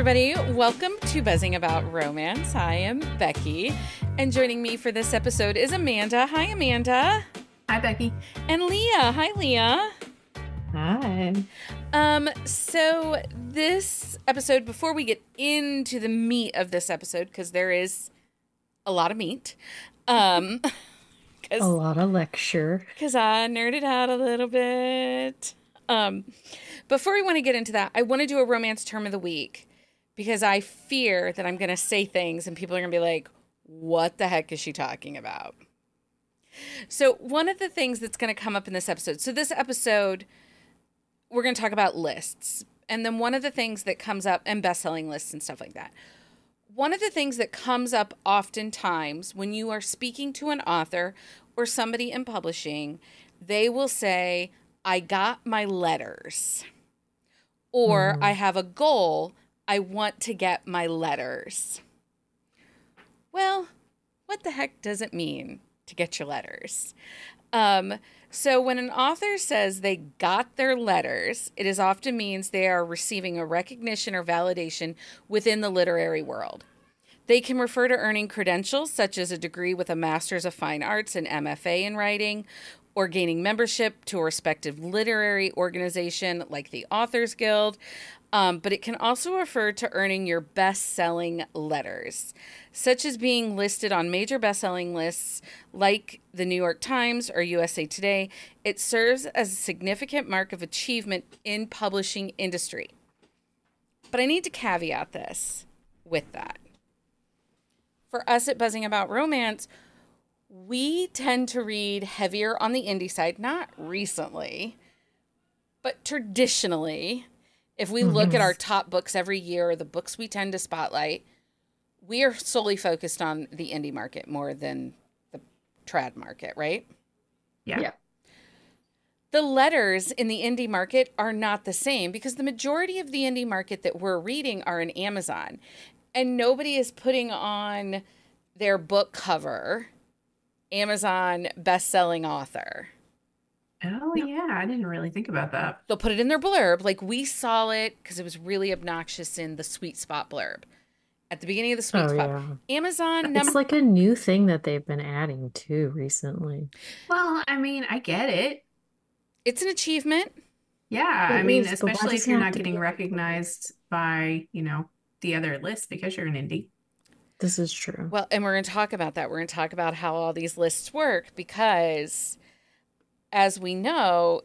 everybody. Welcome to Buzzing About Romance. I am Becky, and joining me for this episode is Amanda. Hi, Amanda. Hi, Becky. And Leah. Hi, Leah. Hi. So this episode, before we get into the meat of this episode, because there is a lot of meat, a lot of lecture. Because I nerded out a little bit. Before we want to get into that, I want to do a romance term of the week because I fear that I'm going to say things and people are going to be like, what the heck is she talking about? So one of the things that's going to come up in this episode, we're going to talk about lists. And then one of the things that comes up, and best-selling lists and stuff like that. One of the things that comes up oftentimes when you are speaking to an author or somebody in publishing, they will say, I got my letters. Or I have a goal. I want to get my letters. Well, what the heck does it mean to get your letters? So when an author says they got their letters, it is often means they are receiving a recognition or validation within the literary world. They can refer to earning credentials such as a degree with a Master's of Fine Arts and MFA in writing, or gaining membership to a respective literary organization like the Authors Guild. But it can also refer to earning your best-selling letters, such as being listed on major best-selling lists like the New York Times or USA Today. It serves as a significant mark of achievement in publishing industry. But I need to caveat this with that. For us at Buzzing About Romance, we tend to read heavier on the indie side, not recently, but traditionally. If we look at our top books every year, the books we tend to spotlight, we are solely focused on the indie market more than the trad market, right? Yeah. The letters in the indie market are not the same because the majority of the indie market that we're reading are in Amazon. And nobody is putting on their book cover Amazon best-selling author. Oh, yeah. I didn't really think about that. They'll put it in their blurb. Like, we saw it because it was really obnoxious in the Sweet Spot blurb. At the beginning of the Sweet Spot. Yeah. Amazon... It's like a new thing that they've been adding, too, recently. Well, I mean, I get it. It's an achievement. Yeah. It I mean, is, but why especially does if it you're have not to getting be recognized by, the other lists because you're an indie. This is true. Well, and we're going to talk about that. We're going to talk about how all these lists work because, as we know,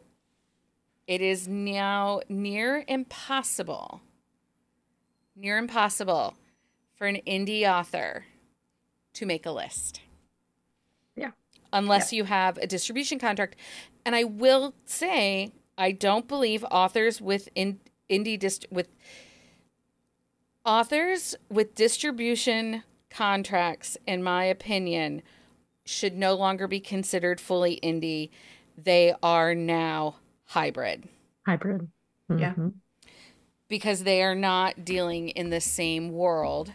it is now near impossible for an indie author to make a list. Yeah. Unless you have a distribution contract. And I will say, I don't believe authors with authors with distribution contracts, in my opinion, should no longer be considered fully indie. They are now hybrid. Hybrid. Yeah. Because they are not dealing in the same world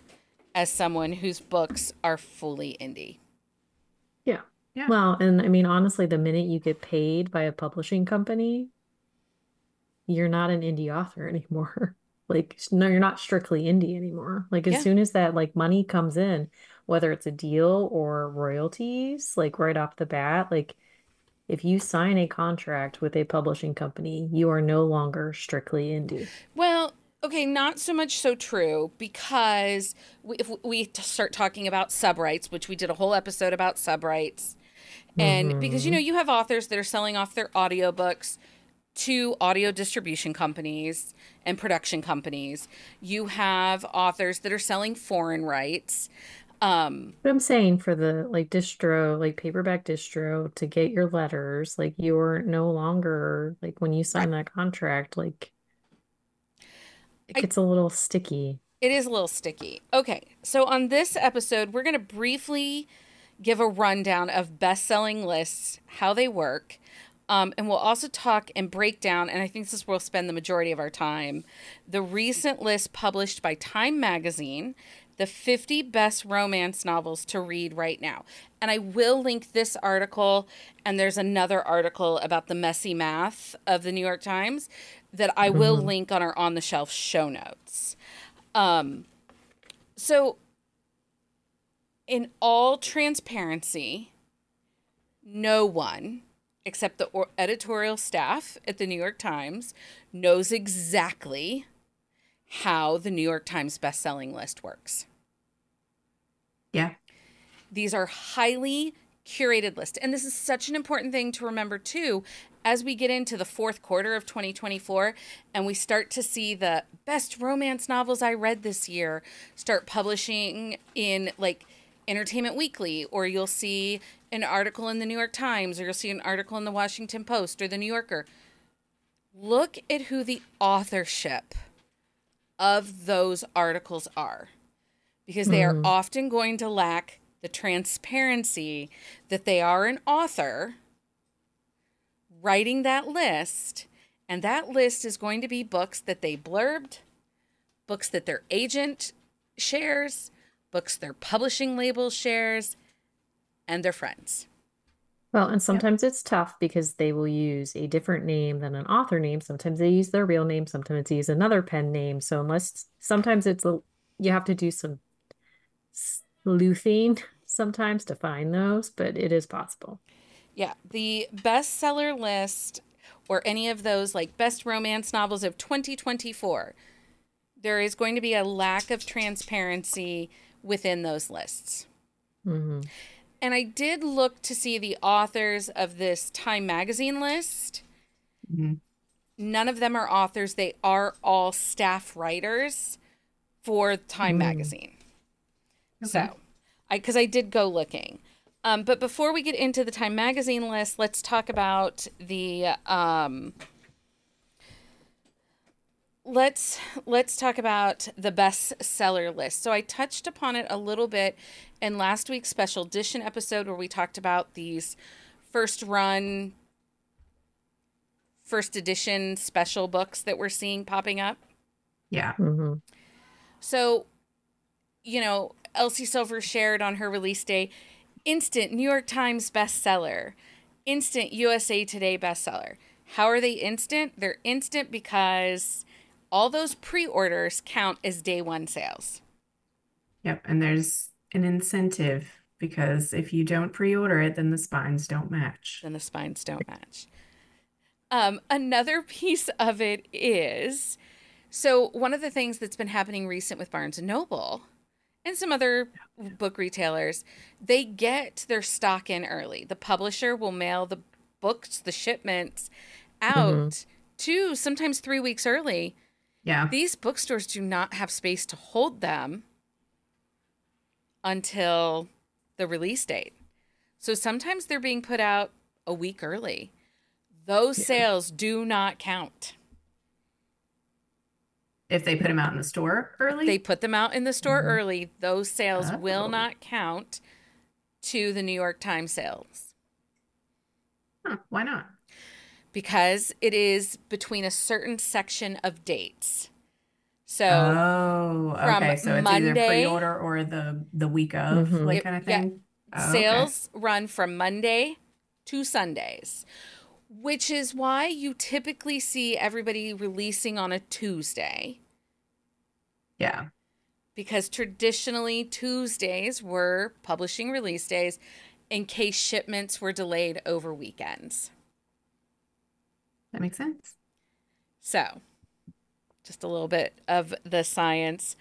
as someone whose books are fully indie. Yeah. Yeah. Well, and I mean, honestly, the minute you get paid by a publishing company, you're not an indie author anymore. Like, no, you're not strictly indie anymore. Like, as soon as that, like, money comes in, whether it's a deal or royalties, like, right off the bat, like, if you sign a contract with a publishing company, you are no longer strictly indie. Well, okay, not so much so true, because if we start talking about subrights, which we did a whole episode about subrights, and because, you have authors that are selling off their audiobooks to audio distribution companies and production companies. You have authors that are selling foreign rights. But I'm saying for the like distro, like paperback distro to get your letters, like you're no longer like when you sign that contract, like it gets a little sticky. It is a little sticky. Okay, so on this episode, we're going to briefly give a rundown of best-selling lists, how they work. And we'll also talk and break down, and I think this is where we'll spend the majority of our time, the recent list published by Time Magazine, the 50 best romance novels to read right now. And I will link this article, and there's another article about the messy math of the New York Times that I will link on our On the Shelf show notes. Um, so in all transparency, no one except the editorial staff at the New York Times knows exactly how the New York Times bestselling list works. Yeah. These are highly curated lists. And this is such an important thing to remember, too, as we get into the fourth quarter of 2024 and we start to see the best romance novels I read this year start publishing in like Entertainment Weekly, or you'll see an article in the New York Times, or you'll see an article in the Washington Post or the New Yorker. Look at who the authorship of those articles are, because they are often going to lack the transparency that they are an author writing that list, and that list is going to be books that they blurbed, books that their agent shares, books their publishing label shares, and their friends. Well, and sometimes it's tough because they will use a different name than an author name. Sometimes they use their real name. Sometimes they use another pen name. So sometimes you have to do some sleuthing sometimes to find those, but it is possible. Yeah, the bestseller list or any of those like best romance novels of 2024, there is going to be a lack of transparency within those lists. Mm-hmm. And I did look to see the authors of this Time Magazine list. Mm-hmm. None of them are authors. They are all staff writers for Time Magazine. Okay. So, because I did go looking. But before we get into the Time Magazine list, let's talk about the let's talk about the bestseller list. So I touched upon it a little bit in last week's special edition episode where we talked about these first edition special books that we're seeing popping up. Yeah. Mm-hmm. So, Elsie Silver shared on her release day, instant New York Times bestseller, instant USA Today bestseller. How are they instant? They're instant because all those pre-orders count as day one sales. Yep. And there's an incentive because if you don't pre-order it, then the spines don't match. Another piece of it is, so one of the things that's been happening recent with Barnes & Noble and some other book retailers, they get their stock in early. The publisher will mail the books, the shipments out to sometimes 3 weeks early. Yeah. These bookstores do not have space to hold them until the release date. So sometimes they're being put out a week early. Those sales do not count. If they put them out in the store early? They put them out in the store early. Those sales will not count to the New York Times sales. Huh, why not? Because it is between a certain section of dates. So, okay. So it's Monday, either pre-order or the week of, kind of thing? Yeah. Sales run from Monday to Sundays, which is why you typically see everybody releasing on a Tuesday. Yeah. Because traditionally Tuesdays were publishing release days in case shipments were delayed over weekends. That makes sense. So, just a little bit of the science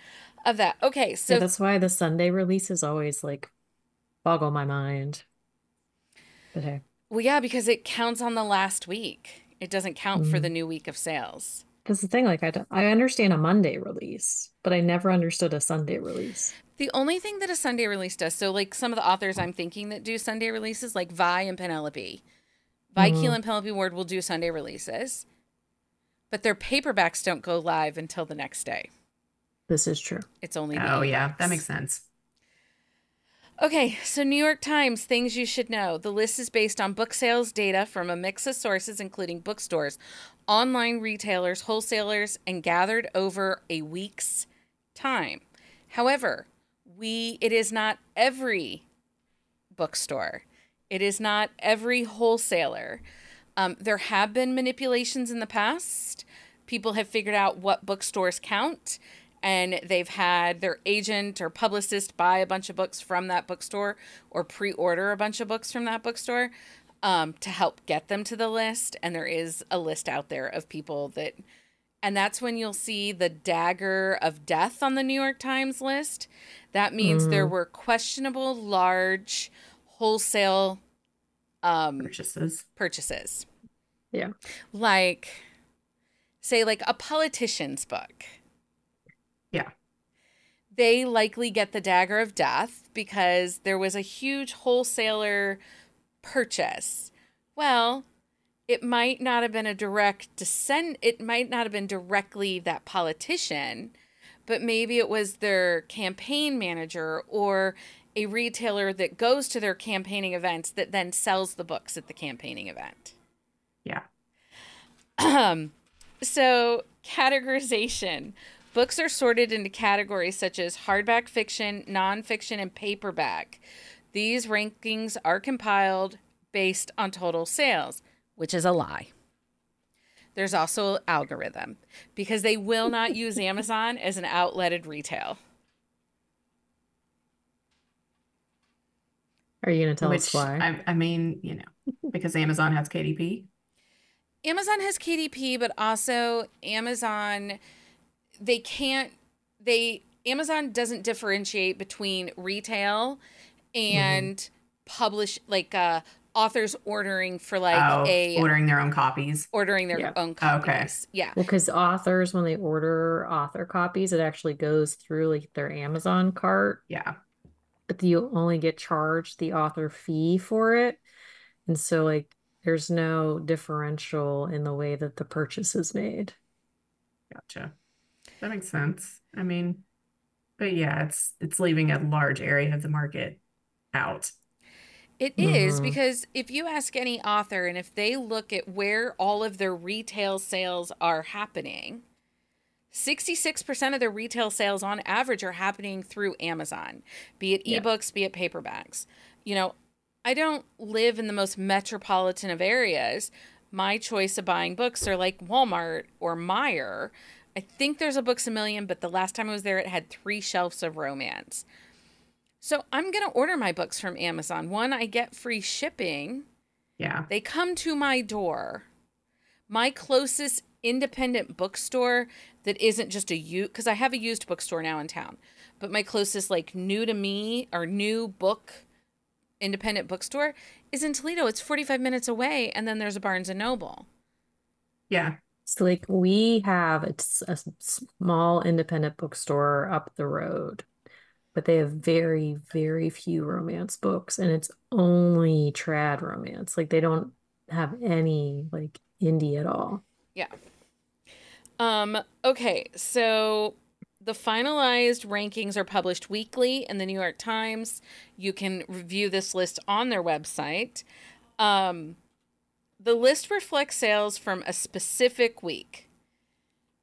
of that. Okay, so that's why the Sunday releases always boggle my mind. But hey. Well, yeah, because it counts on the last week. It doesn't count for the new week of sales. That's the thing. I understand a Monday release, but I never understood a Sunday release. The only thing that a Sunday release does, so some of the authors I'm thinking that do Sunday releases, like Vi and Penelope. Vi Keel and Penelope Ward will do Sunday releases, but their paperbacks don't go live until the next day. This is true. It's only yeah, that makes sense. Okay, so New York Times, things you should know. The list is based on book sales data from a mix of sources, including bookstores, online retailers, wholesalers, and gathered over a week's time. However, it is not every bookstore. It is not every wholesaler. There have been manipulations in the past. People have figured out what bookstores count and they've had their agent or publicist buy a bunch of books from that bookstore or pre-order a bunch of books from that bookstore to help get them to the list. And there is a list out there of people that, and that's when you'll see the dagger of death on the New York Times list. That means there were questionable large wholesale purchases. Yeah. Like, say, like a politician's book. Yeah. They likely get the dagger of death because there was a huge wholesaler purchase. Well, it might not have been a direct descent. It might not have been directly that politician, but maybe it was their campaign manager or a retailer that goes to their campaigning events that then sells the books at the campaigning event. Yeah. So categorization. Books are sorted into categories such as hardback fiction, nonfiction, and paperback. These rankings are compiled based on total sales, which is a lie. There's also an algorithm because they will not use Amazon as an outletted retail. Are you going to tell us Which, why? I mean, you know, because Amazon has KDP. Amazon has KDP, but also Amazon, Amazon doesn't differentiate between retail and publish, like authors ordering for like ordering their own copies. Ordering their own copies. Okay. Yeah. Well, because authors, when they order author copies, it actually goes through like their Amazon cart. Yeah. But you only get charged the author fee for it. And so like there's no differential in the way that the purchase is made. Gotcha. That makes sense. I mean, but yeah, it's leaving a large area of the market out. It is, because if you ask any author and if they look at where all of their retail sales are happening, 66% of their retail sales on average are happening through Amazon, be it ebooks, be it paperbacks. You know, I don't live in the most metropolitan of areas. My choice of buying books are like Walmart or Meijer. I think there's a Books A Million, but the last time I was there, it had 3 shelves of romance. So I'm going to order my books from Amazon. One, I get free shipping. Yeah. They come to my door. My closest independent bookstore that isn't just a used, because I have a used bookstore now in town, but my closest like new to me or new book independent bookstore is in Toledo. It's 45 minutes away, and then there's a Barnes and Noble. Yeah. So like we have a small independent bookstore up the road, but they have very, very few romance books, and it's only trad romance. Like they don't have any like indie at all. Yeah. Okay, so the finalized rankings are published weekly in the New York Times. You can review this list on their website. The list reflects sales from a specific week,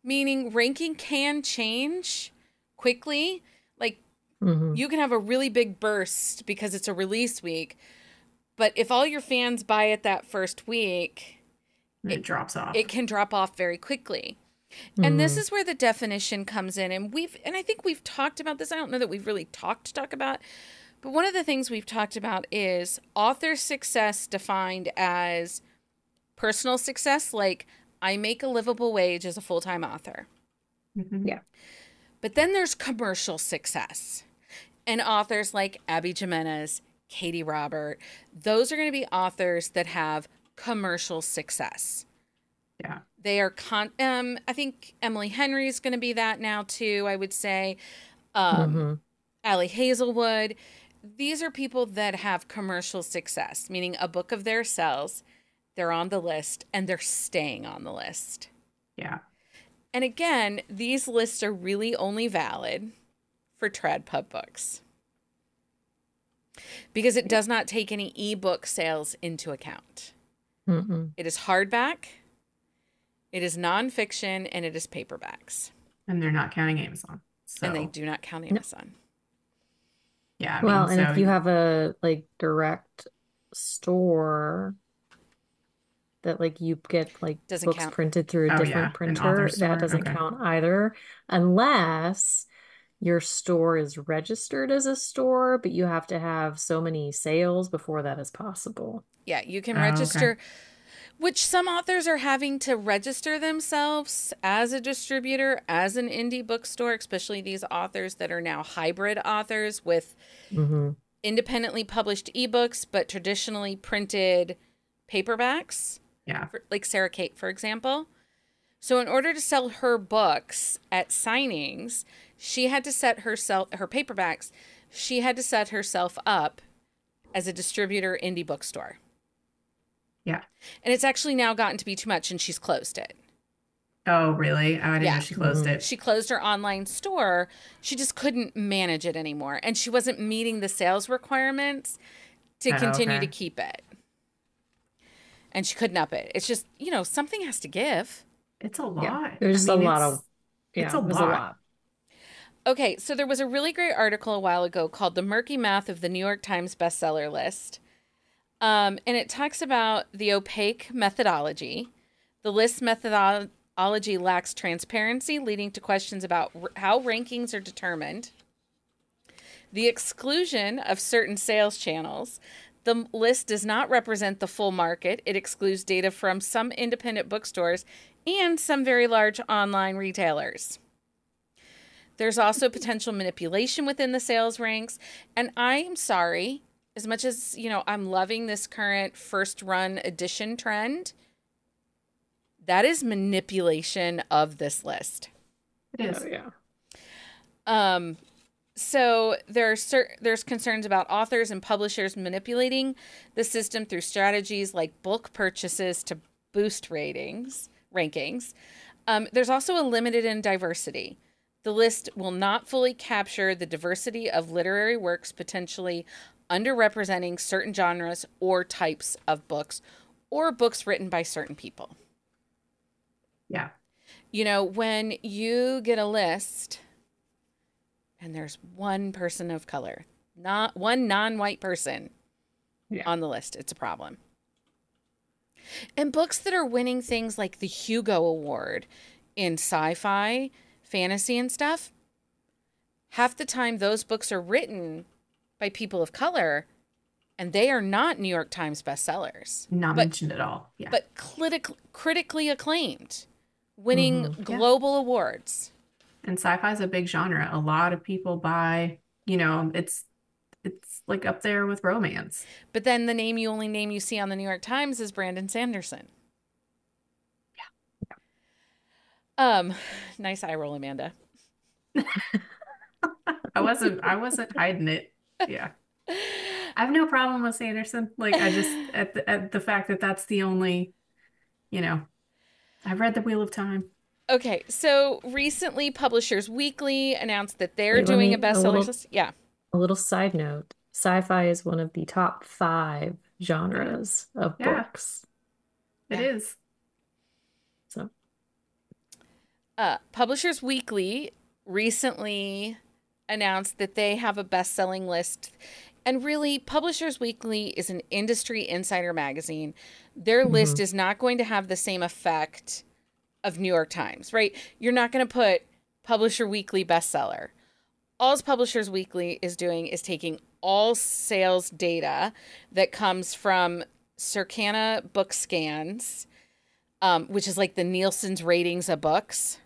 meaning ranking can change quickly. Like you can have a really big burst because it's a release week, but if all your fans buy it that first week, it drops off. It can drop off very quickly. And this is where the definition comes in. And I think we've talked about this. I don't know that we've really talked about, but one of the things we've talked about is author success defined as personal success. Like I make a livable wage as a full-time author. Yeah. But then there's commercial success, and authors like Abby Jimenez, Katie Robert, those are going to be authors that have commercial success. Yeah. They are, I think Emily Henry is going to be that now too, I would say. Allie Hazelwood. These are people that have commercial success, meaning a book of theirs sells, they're on the list, and they're staying on the list. Yeah. And again, these lists are really only valid for trad pub books because it does not take any ebook sales into account. It is hardback, it is nonfiction, and it is paperbacks. And they're not counting Amazon. So. And they do not count Amazon. Yeah. And if you have a like direct store that like you get like Doesn't books count. printed through a Oh different yeah, an author printer, that store. doesn't Okay. count either, unless your store is registered as a store, but you have to have so many sales before that is possible. Yeah, you can Oh, okay. register, which some authors are having to register themselves as a distributor, as an indie bookstore, especially these authors that are now hybrid authors with Hmm. independently published ebooks, but traditionally printed paperbacks, Yeah. like Sarah Kate, for example. So in order to sell her books at signings, she had to set herself, her paperbacks, she had to set herself up as a distributor indie bookstore. Yeah. And it's actually now gotten to be too much and she's closed it. Oh, really? Oh, I didn't know Yeah. she closed Hmm. it. She closed her online store. She just couldn't manage it anymore. And she wasn't meeting the sales requirements to Oh, continue to okay. keep it. And she couldn't up it. It's just, something has to give. It's a Yeah. lot. There's I just a mean, lot of, it's yeah, a it was a lot. lot. Okay, so there was a really great article a while ago called The Murky Math of the New York Times Bestseller List. And it talks about the opaque methodology. The list methodology lacks transparency, leading to questions about how rankings are determined. The exclusion of certain sales channels. The list does not represent the full market. It excludes data from some independent bookstores and some very large online retailers. There's also potential manipulation within the sales ranks. And I am sorry, as much as, I'm loving this current first run edition trend, that is manipulation of this list. It is. Oh, yeah. So there's concerns about authors and publishers manipulating the system through strategies like bulk purchases to boost rankings. There's also a limited in diversity. The list will not fully capture the diversity of literary works potentially underrepresenting certain genres or types of books or books written by certain people. Yeah. When you get a list and there's one person of color, not one non-white person on the list, it's a problem. And books that are winning things like the Hugo Award in sci-fi, fantasy and stuff, half the time those books are written by people of color and they are not New York Times bestsellers. Not mentioned at all. Yeah. But critically acclaimed, winning global awards. And sci-fi is a big genre. A lot of people buy, it's like up there with romance. But then the only name you see on the New York Times is Brandon Sanderson. Yeah. Nice eye roll, Amanda. I wasn't hiding it. Yeah. I have no problem with Sanderson. Like I just at the fact that that's the only, I've read The Wheel of Time. Okay, so recently Publishers Weekly announced that they're Wait, doing a bestseller list. Yeah. A little side note. Sci-fi is one of the top 5 genres of books. It is. So, Publishers Weekly recently announced that they have a best-selling list. And really, Publishers Weekly is an industry insider magazine. Their list is not going to have the same effect of New York Times, right? You're not going to put Publisher Weekly bestseller. All Publishers Weekly is doing is taking all sales data that comes from Circana Book Scans, which is like the Nielsen's ratings of books.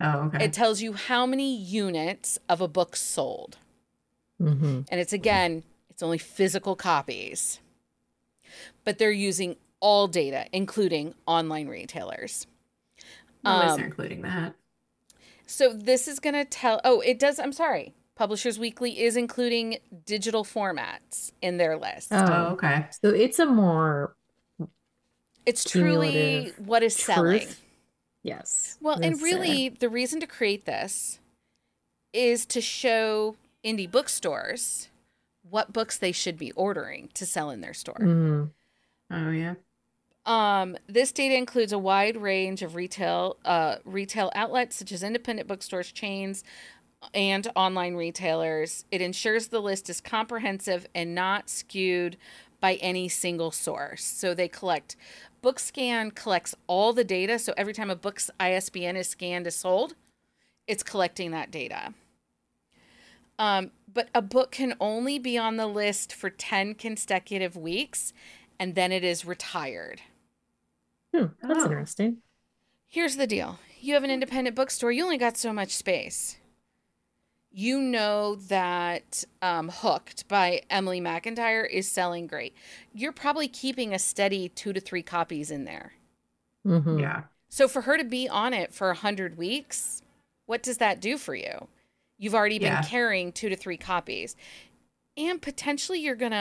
Oh, okay. It tells you how many units of a book sold. And it's only physical copies. But they're using all data, including online retailers. Nobody's including that. So this is going to tell... Oh, it does... I'm sorry. Publishers Weekly is including digital formats in their list. Oh, okay. So it's a more... It's truly what is selling. Yes. Well, and really, the reason to create this is to show indie bookstores what books they should be ordering to sell in their store. Oh, yeah. This data includes a wide range of retail outlets, such as independent bookstores, chains, and online retailers. It ensures the list is comprehensive and not skewed by any single source. So they collect, BookScan collects all the data. So every time a book's ISBN is scanned as sold, it's collecting that data. But a book can only be on the list for 10 consecutive weeks, and then it is retired. That's interesting. Here's the deal. You have an independent bookstore. You only got so much space. You know that Hooked by Emily McIntyre is selling great. You're probably keeping a steady 2 to 3 copies in there. Mm-hmm. Yeah. So for her to be on it for 100 weeks, what does that do for you? You've already been carrying 2 to 3 copies. And potentially you're going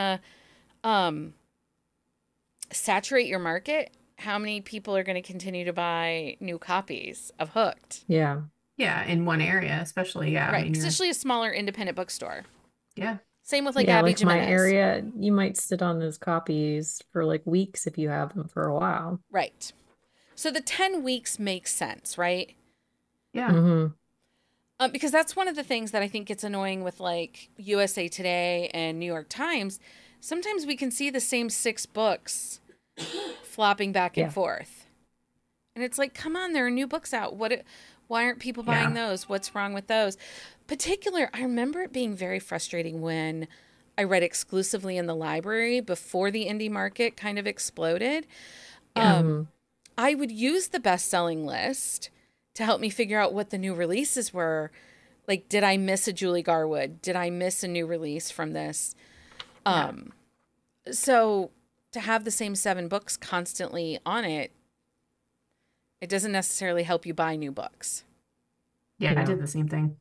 to saturate your market. How many people are going to continue to buy new copies of Hooked? Yeah. Yeah, in one area, especially. Yeah. Right. I mean, Especially a smaller independent bookstore. yeah. Same with like yeah, Abby like Jimenez. my area, you might sit on those copies for like weeks if you have them for a while. Right. So the 10 weeks makes sense, right? Yeah. Mm-hmm. Because that's one of the things that I think gets annoying with like USA Today and New York Times. Sometimes we can see the same 6 books flopping back and forth. And it's like, come on, there are new books out. Why aren't people buying those? What's wrong with those? I remember it being very frustrating when I read exclusively in the library before the indie market kind of exploded. I would use the best-selling list to help me figure out what the new releases were. Like, did I miss a Julie Garwood? Did I miss a new release from this? So to have the same 7 books constantly on it, it doesn't necessarily help you buy new books. Yeah, I did the same thing.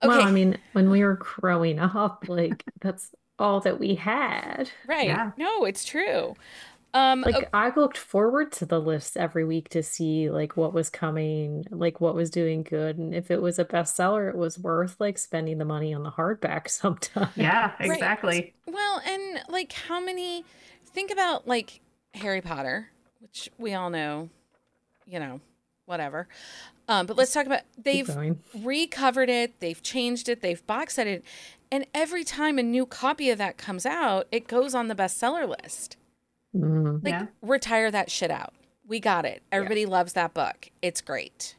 Okay. Well, I mean, when we were growing up, like that's all that we had. Right. Yeah. No, it's true. Like I looked forward to the list every week to see like what was coming, like what was doing good. And if it was a bestseller, it was worth like spending the money on the hardback sometimes. Yeah, exactly. Right. Well, and like think about like Harry Potter, which we all know, whatever. But let's talk about, they've recovered it, they've changed it, they've box set it. And every time a new copy of that comes out, it goes on the bestseller list. Retire that shit out. We got it. Everybody loves that book. It's great.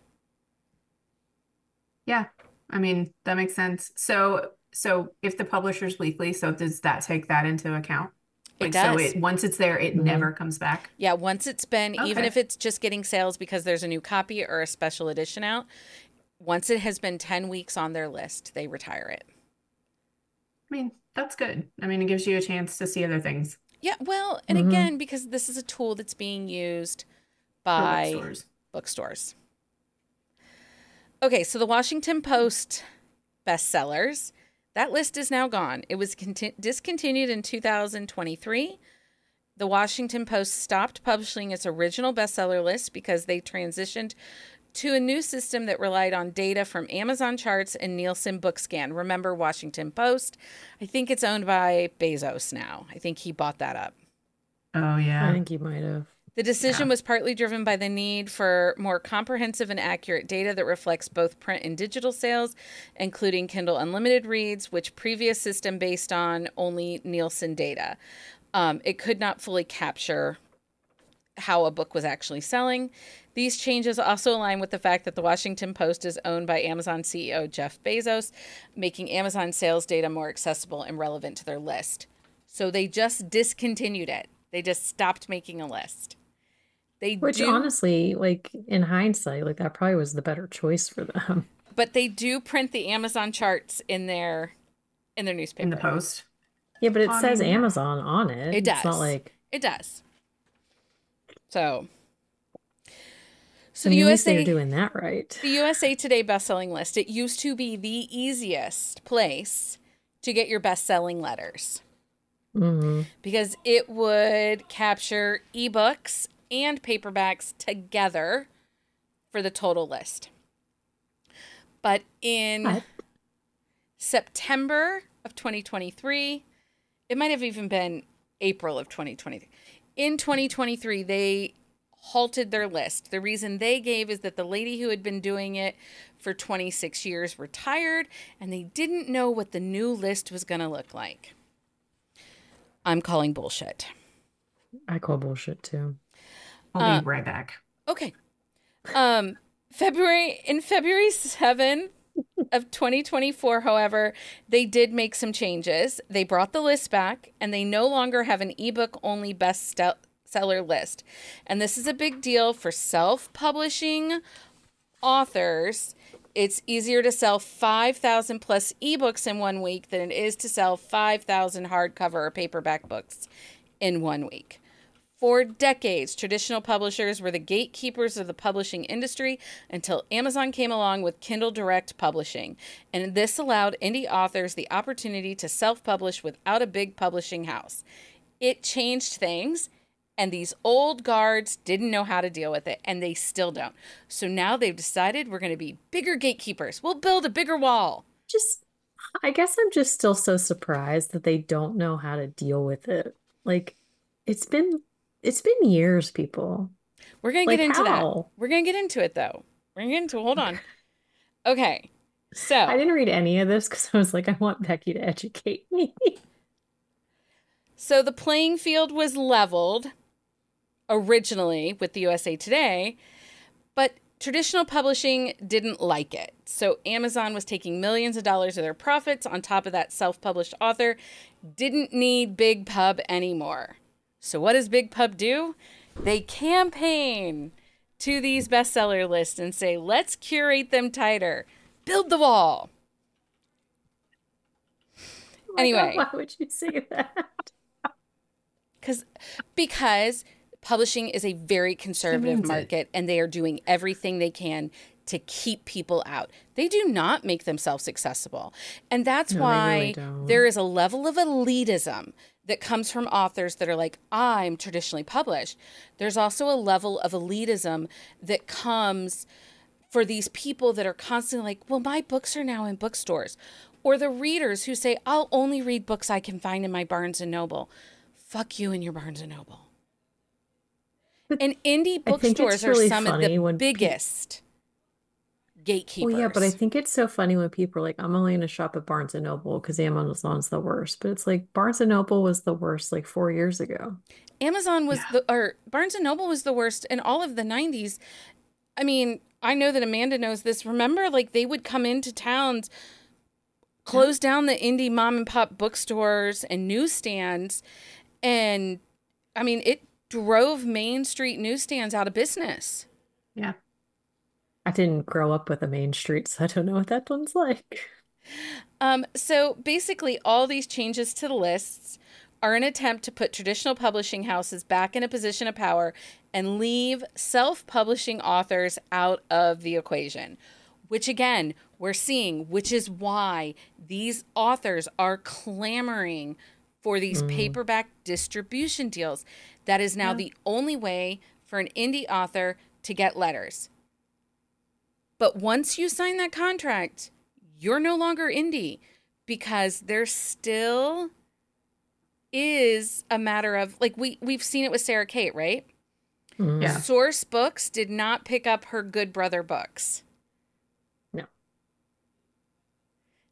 Yeah. I mean, that makes sense. So if the publisher's weekly, so does that take that into account? It does. So once it's there, it never comes back? Yeah, once it's been, even if it's just getting sales because there's a new copy or a special edition out, once it has been 10 weeks on their list, they retire it. I mean, that's good. I mean, it gives you a chance to see other things. Yeah, well, and again, because this is a tool that's being used by bookstores. Okay, so the Washington Post bestsellers, that list is now gone. It was discontinued in 2023. The Washington Post stopped publishing its original bestseller list because they transitioned to a new system that relied on data from Amazon charts and Nielsen BookScan. Remember Washington Post? I think it's owned by Bezos now. I think he bought that up. Oh, yeah. I think he might have. The decision was partly driven by the need for more comprehensive and accurate data that reflects both print and digital sales, including Kindle Unlimited reads, which previous system based on only Nielsen data. It could not fully capture how a book was actually selling. These changes also align with the fact that the Washington Post is owned by Amazon CEO Jeff Bezos, making Amazon sales data more accessible and relevant to their list. So they just discontinued it. They just stopped making a list. Which honestly, like in hindsight, like that probably was the better choice for them. But they do print the Amazon charts in their newspaper. In the Post. Yeah, but it says Amazon on it. It does. It's not like it does. So the USA, they're doing that right. The USA Today bestselling list. It used to be the easiest place to get your bestselling letters because it would capture ebooks and paperbacks together for the total list. But in September of 2023, it might have even been April of 2023. In 2023, they halted their list. The reason they gave is that the lady who had been doing it for 26 years retired, and they didn't know what the new list was going to look like. I'm calling bullshit. I call bullshit too. I'll be right back. Okay. February 7th of 2024, however, they did make some changes. They brought the list back, and they no longer have an ebook only bestseller list. And this is a big deal for self-publishing authors. It's easier to sell 5,000 plus ebooks in 1 week than it is to sell 5,000 hardcover or paperback books in 1 week. For decades, traditional publishers were the gatekeepers of the publishing industry until Amazon came along with Kindle Direct Publishing. And this allowed indie authors the opportunity to self-publish without a big publishing house. It changed things, and these old guards didn't know how to deal with it, and they still don't. So now they've decided we're going to be bigger gatekeepers. We'll build a bigger wall. I guess I'm just still so surprised that they don't know how to deal with it. Like, it's been years, people. We're going to get into that. We're going to get into it, though. We're going to get into it. Hold on. Okay. So I didn't read any of this because I was like, I want Becky to educate me. So the playing field was leveled originally with the USA Today, but traditional publishing didn't like it. So Amazon was taking millions of dollars of their profits on top of that self-published author. Didn't need Big Pub anymore. So what does Big Pub do? They campaign to these bestseller lists and say, let's curate them tighter. Build the wall. Oh anyway. God, why would you say that? Because publishing is a very conservative market, and they are doing everything they can to keep people out. They do not make themselves accessible. And that's why there is a level of elitism that comes from authors that are like, I'm traditionally published. There's also a level of elitism that comes for these people that are constantly like, well, my books are now in bookstores. Or the readers who say, I'll only read books I can find in my Barnes & Noble. Fuck you and your Barnes & Noble. And indie bookstores are some of the biggest gatekeepers. Well, yeah, but I think it's so funny when people are like, I'm only going to shop at Barnes & Noble because Amazon's the worst. But it's like Barnes & Noble was the worst like 4 years ago. Barnes & Noble was the worst in all of the 90s. I mean, I know that Amanda knows this. Remember, like they would come into towns, close down the indie mom and pop bookstores and newsstands. And I mean, it drove Main Street newsstands out of business. Yeah. I didn't grow up with a Main Street, so I don't know what that one's like. So basically, all these changes to the lists are an attempt to put traditional publishing houses back in a position of power and leave self-publishing authors out of the equation, which again, we're seeing, which is why these authors are clamoring for these paperback distribution deals. That is now the only way for an indie author to get letters. But once you sign that contract, you're no longer indie, because there still is a matter of, like, we've seen it with Sarah Kate, right? Yeah. Source Books did not pick up her Good Brother books. No.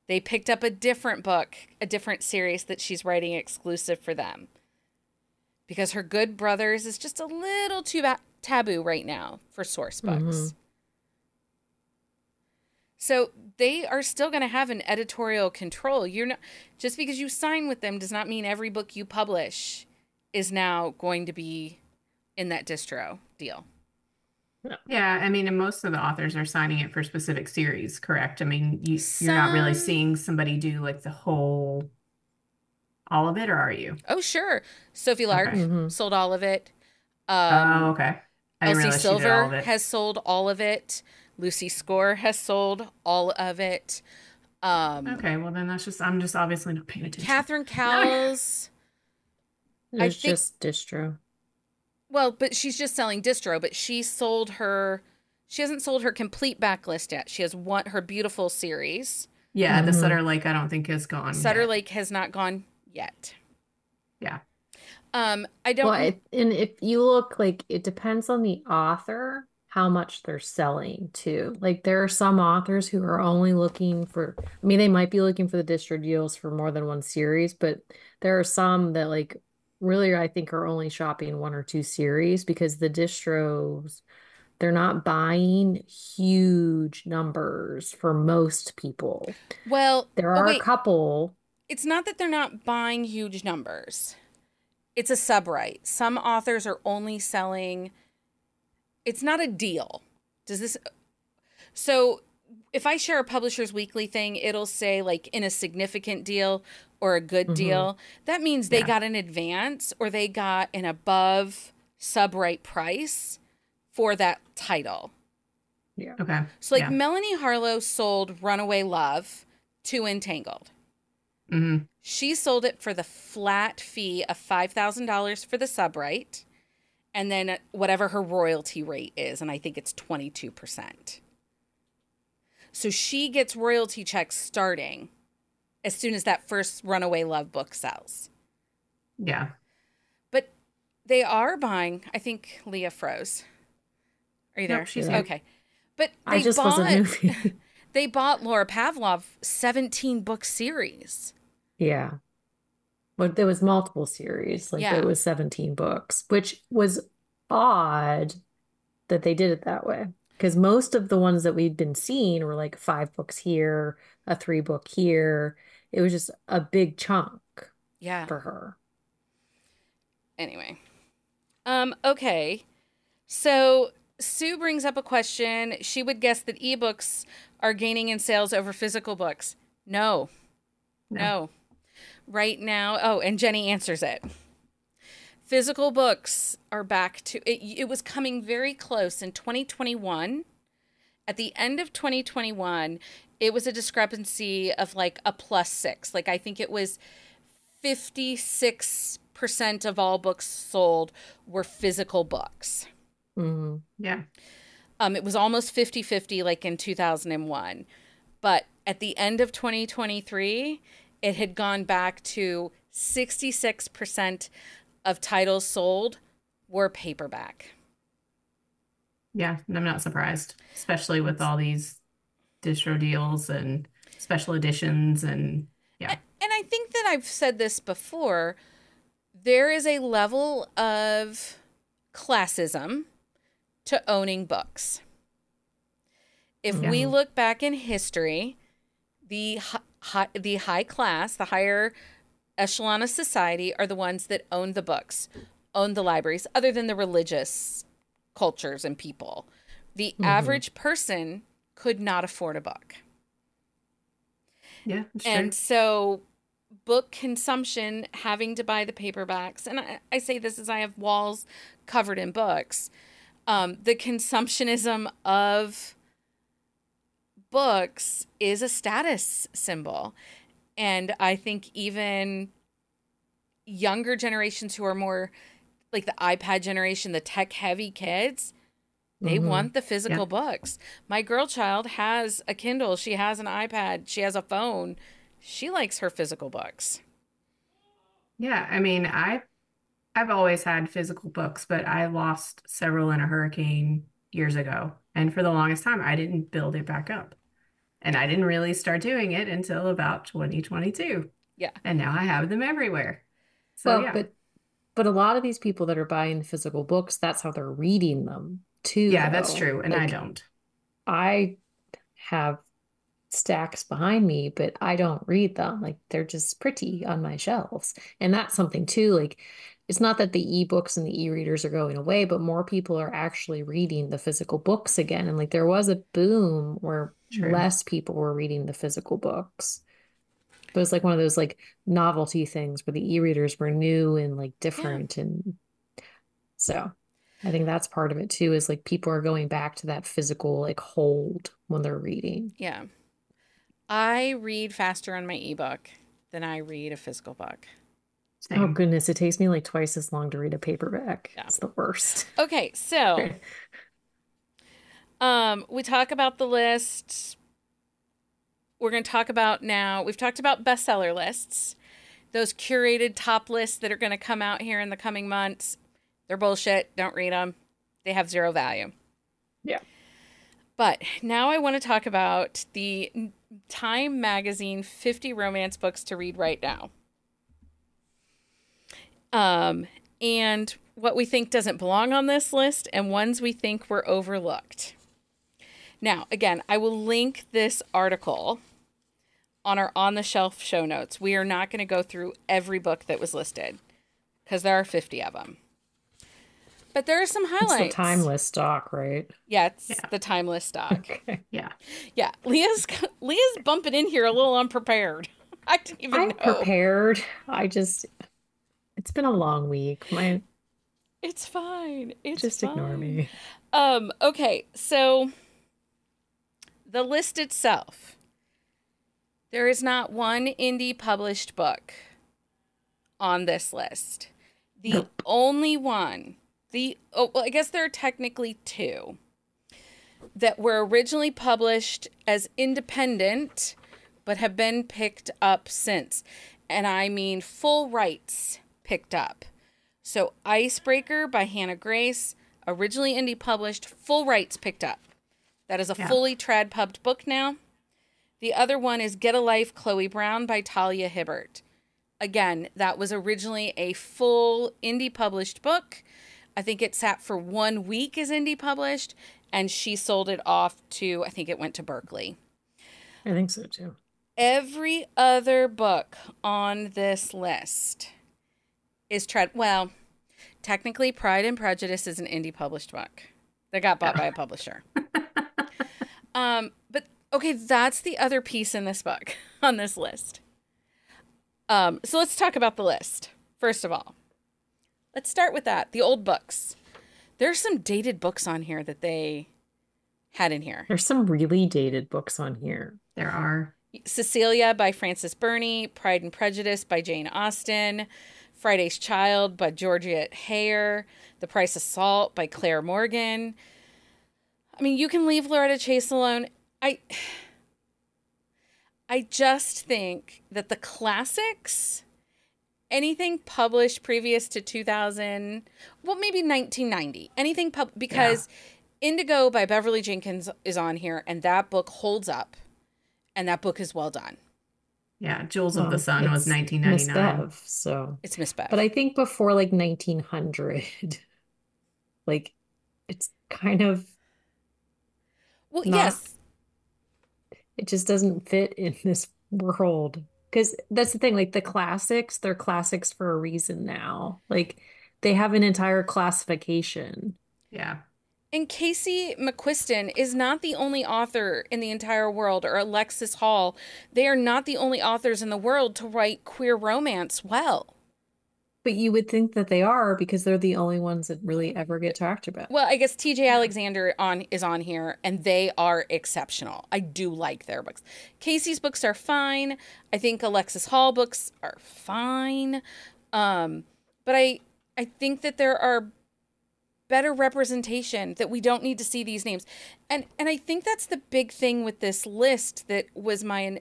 They picked up a different book, a different series that she's writing exclusive for them. Because her Good Brothers is just a little too taboo right now for Source Books. So they are still going to have an editorial control. You're not, just because you sign with them does not mean every book you publish is now going to be in that distro deal. Yeah, I mean, and most of the authors are signing it for specific series, correct? I mean, you're not really seeing somebody do like the whole, all of it, or are you? Oh, sure. Sophie Lark sold all of it. Oh, okay. I didn't Elsie realize she did all Silver of it. has sold all of it. Lucy Score has sold all of it. Okay, well then I'm just obviously not paying attention. Catherine Cowles. It's just distro. Well, but she's just selling distro, but she hasn't sold her complete backlist yet. She has her beautiful series. Yeah, the Sutter Lake I don't think has gone Sutter yet. Lake has not gone yet. Yeah. I don't. Well, and if you look, like, it depends on the author how much they're selling too. Like there are some authors who are only looking for, I mean, they might be looking for the distro deals for more than one series, but there are some that like really I think are only shopping one or two series because the distros, they're not buying huge numbers for most people. Well, There oh are a wait, couple. it's not that they're not buying huge numbers. It's a subright. Some authors are only selling, it's not a deal. Does this, so if I share a Publishers Weekly thing, it'll say like in a significant deal or a good Mhm. deal. That means they Yeah. got an advance or they got an above subright price for that title. Yeah. Okay. So like Yeah. Melanie Harlow sold Runaway Love to Entangled. Mm-hmm. She sold it for the flat fee of $5,000 for the subright and then whatever her royalty rate is, and I think it's 22%. So she gets royalty checks starting as soon as that first Runaway Love book sells. Yeah. But they are buying, I think Leah froze. Are you there? Nope, she's Yeah. here. Okay. But I they just wasn't bought moving. they bought Laura Pavlov 17 book series. Yeah. But there was multiple series, like there Yeah. was 17 books, which was odd that they did it that way. Because most of the ones that we'd been seeing were like 5 books here, a 3 book here. It was just a big chunk Yeah. for her. Anyway. Okay. So Sue brings up a question. She would guess that ebooks are gaining in sales over physical books. No. No. Right now, oh, and Jenny answers it. Physical books are back to it was coming very close in 2021. At the end of 2021, it was a discrepancy of like a +6. Like I think it was 56% of all books sold were physical books. Hmm. Yeah. It was almost 50-50 like in 2001. But at the end of 2023, it had gone back to 66% of titles sold were paperback. Yeah. And I'm not surprised, especially with all these distro deals and special editions and yeah. And I think that I've said this before. There is a level of classism to owning books. If we look back in history, the high class, the higher echelon of society are the ones that own the books, own the libraries, other than the religious cultures and people. The average person could not afford a book. Yeah, that's And true. so book consumption, having to buy the paperbacks, and I say this as I have walls covered in books, the consumptionism of books is a status symbol. And I think even younger generations who are more like the iPad generation, the tech heavy kids, they want the physical books. My girl child has a Kindle. She has an iPad. She has a phone. She likes her physical books. Yeah, I mean, I've always had physical books, but I lost several in a hurricane years ago. And for the longest time, I didn't build it back up. And I didn't really start doing it until about 2022. Yeah. And now I have them everywhere. So Well, yeah. but a lot of these people that are buying physical books, that's how they're reading them too, Yeah, that's though. true. And I Like don't. I have stacks behind me, but I don't read them. Like they're just pretty on my shelves. And that's something too. Like it's not that the ebooks and the e-readers are going away, but more people are actually reading the physical books again. And like there was a boom where True. less people were reading the physical books. But it's like one of those like novelty things where the e-readers were new and like Yeah. different. And so I think that's part of it too, is like people are going back to that physical like hold when they're reading. Yeah. I read faster on my ebook than I read a physical book. Oh Same. goodness, it takes me like twice as long to read a paperback. Yeah. It's the worst. Okay, so we talk about the list. We're going to talk about now, we've talked about bestseller lists. Those curated top lists that are going to come out here in the coming months. They're bullshit. Don't read them. They have zero value. Yeah. But now I want to talk about the Time Magazine 50 romance books to read right now. And what we think doesn't belong on this list and ones we think were overlooked. Now, again, I will link this article on our On the Shelf show notes. We are not going to go through every book that was listed because there are 50 of them. But there are some highlights. It's the timeless stock, right? Yeah, it's the timeless stock. Okay. Yeah. Yeah, Leah's bumping in here a little unprepared. I didn't even know. I'm prepared. It's been a long week. It's fine. It's Just fine. ignore me. Okay, so the list itself. There is not one indie published book on this list. The only one, I guess there are technically two that were originally published as independent but have been picked up since. And I mean full rights picked up. So Icebreaker by Hannah Grace, originally indie published, full rights picked up. That is a fully trad pubbed book now. The other one is Get a Life, Chloe Brown by Talia Hibbert. Again, that was originally a full indie published book. I think it sat for 1 week as indie published, and she sold it off to, I think it went to Berkeley. I think so too. Every other book on this list is well, technically Pride and Prejudice is an indie published book that got bought by a publisher. But okay, that's the other piece in this book on this list. So let's talk about the list. First of all, let's start with that. The old books. There's some dated books on here that they had in here. There's some really dated books on here. There are. Cecilia by Frances Burney, Pride and Prejudice by Jane Austen, Friday's Child by Georgette Heyer, The Price of Salt by Claire Morgan. I mean, you can leave Loretta Chase alone. I just think that the classics, anything published previous to 2000, well, maybe 1990, anything because Indigo by Beverly Jenkins is on here, and that book holds up, and that book is well done. Yeah, Jewels of the Sun was 1999. Miss Bev, so it's Miss Bev. But I think before like 1900, like it's kind of yes. It just doesn't fit in this world. Because that's the thing, like the classics, they're classics for a reason now. Like they have an entire classification. Yeah. And Casey McQuiston is not the only author in the entire world, or Alexis Hall. They are not the only authors in the world to write queer romance well. But you would think that they are because they're the only ones that really ever get talked about. Well, I guess TJ Alexander is on here, and they are exceptional. I do like their books. Casey's books are fine. I think Alexis Hall books are fine. But I think that there are better representation, that we don't need to see these names. And I think that's the big thing with this list that was my...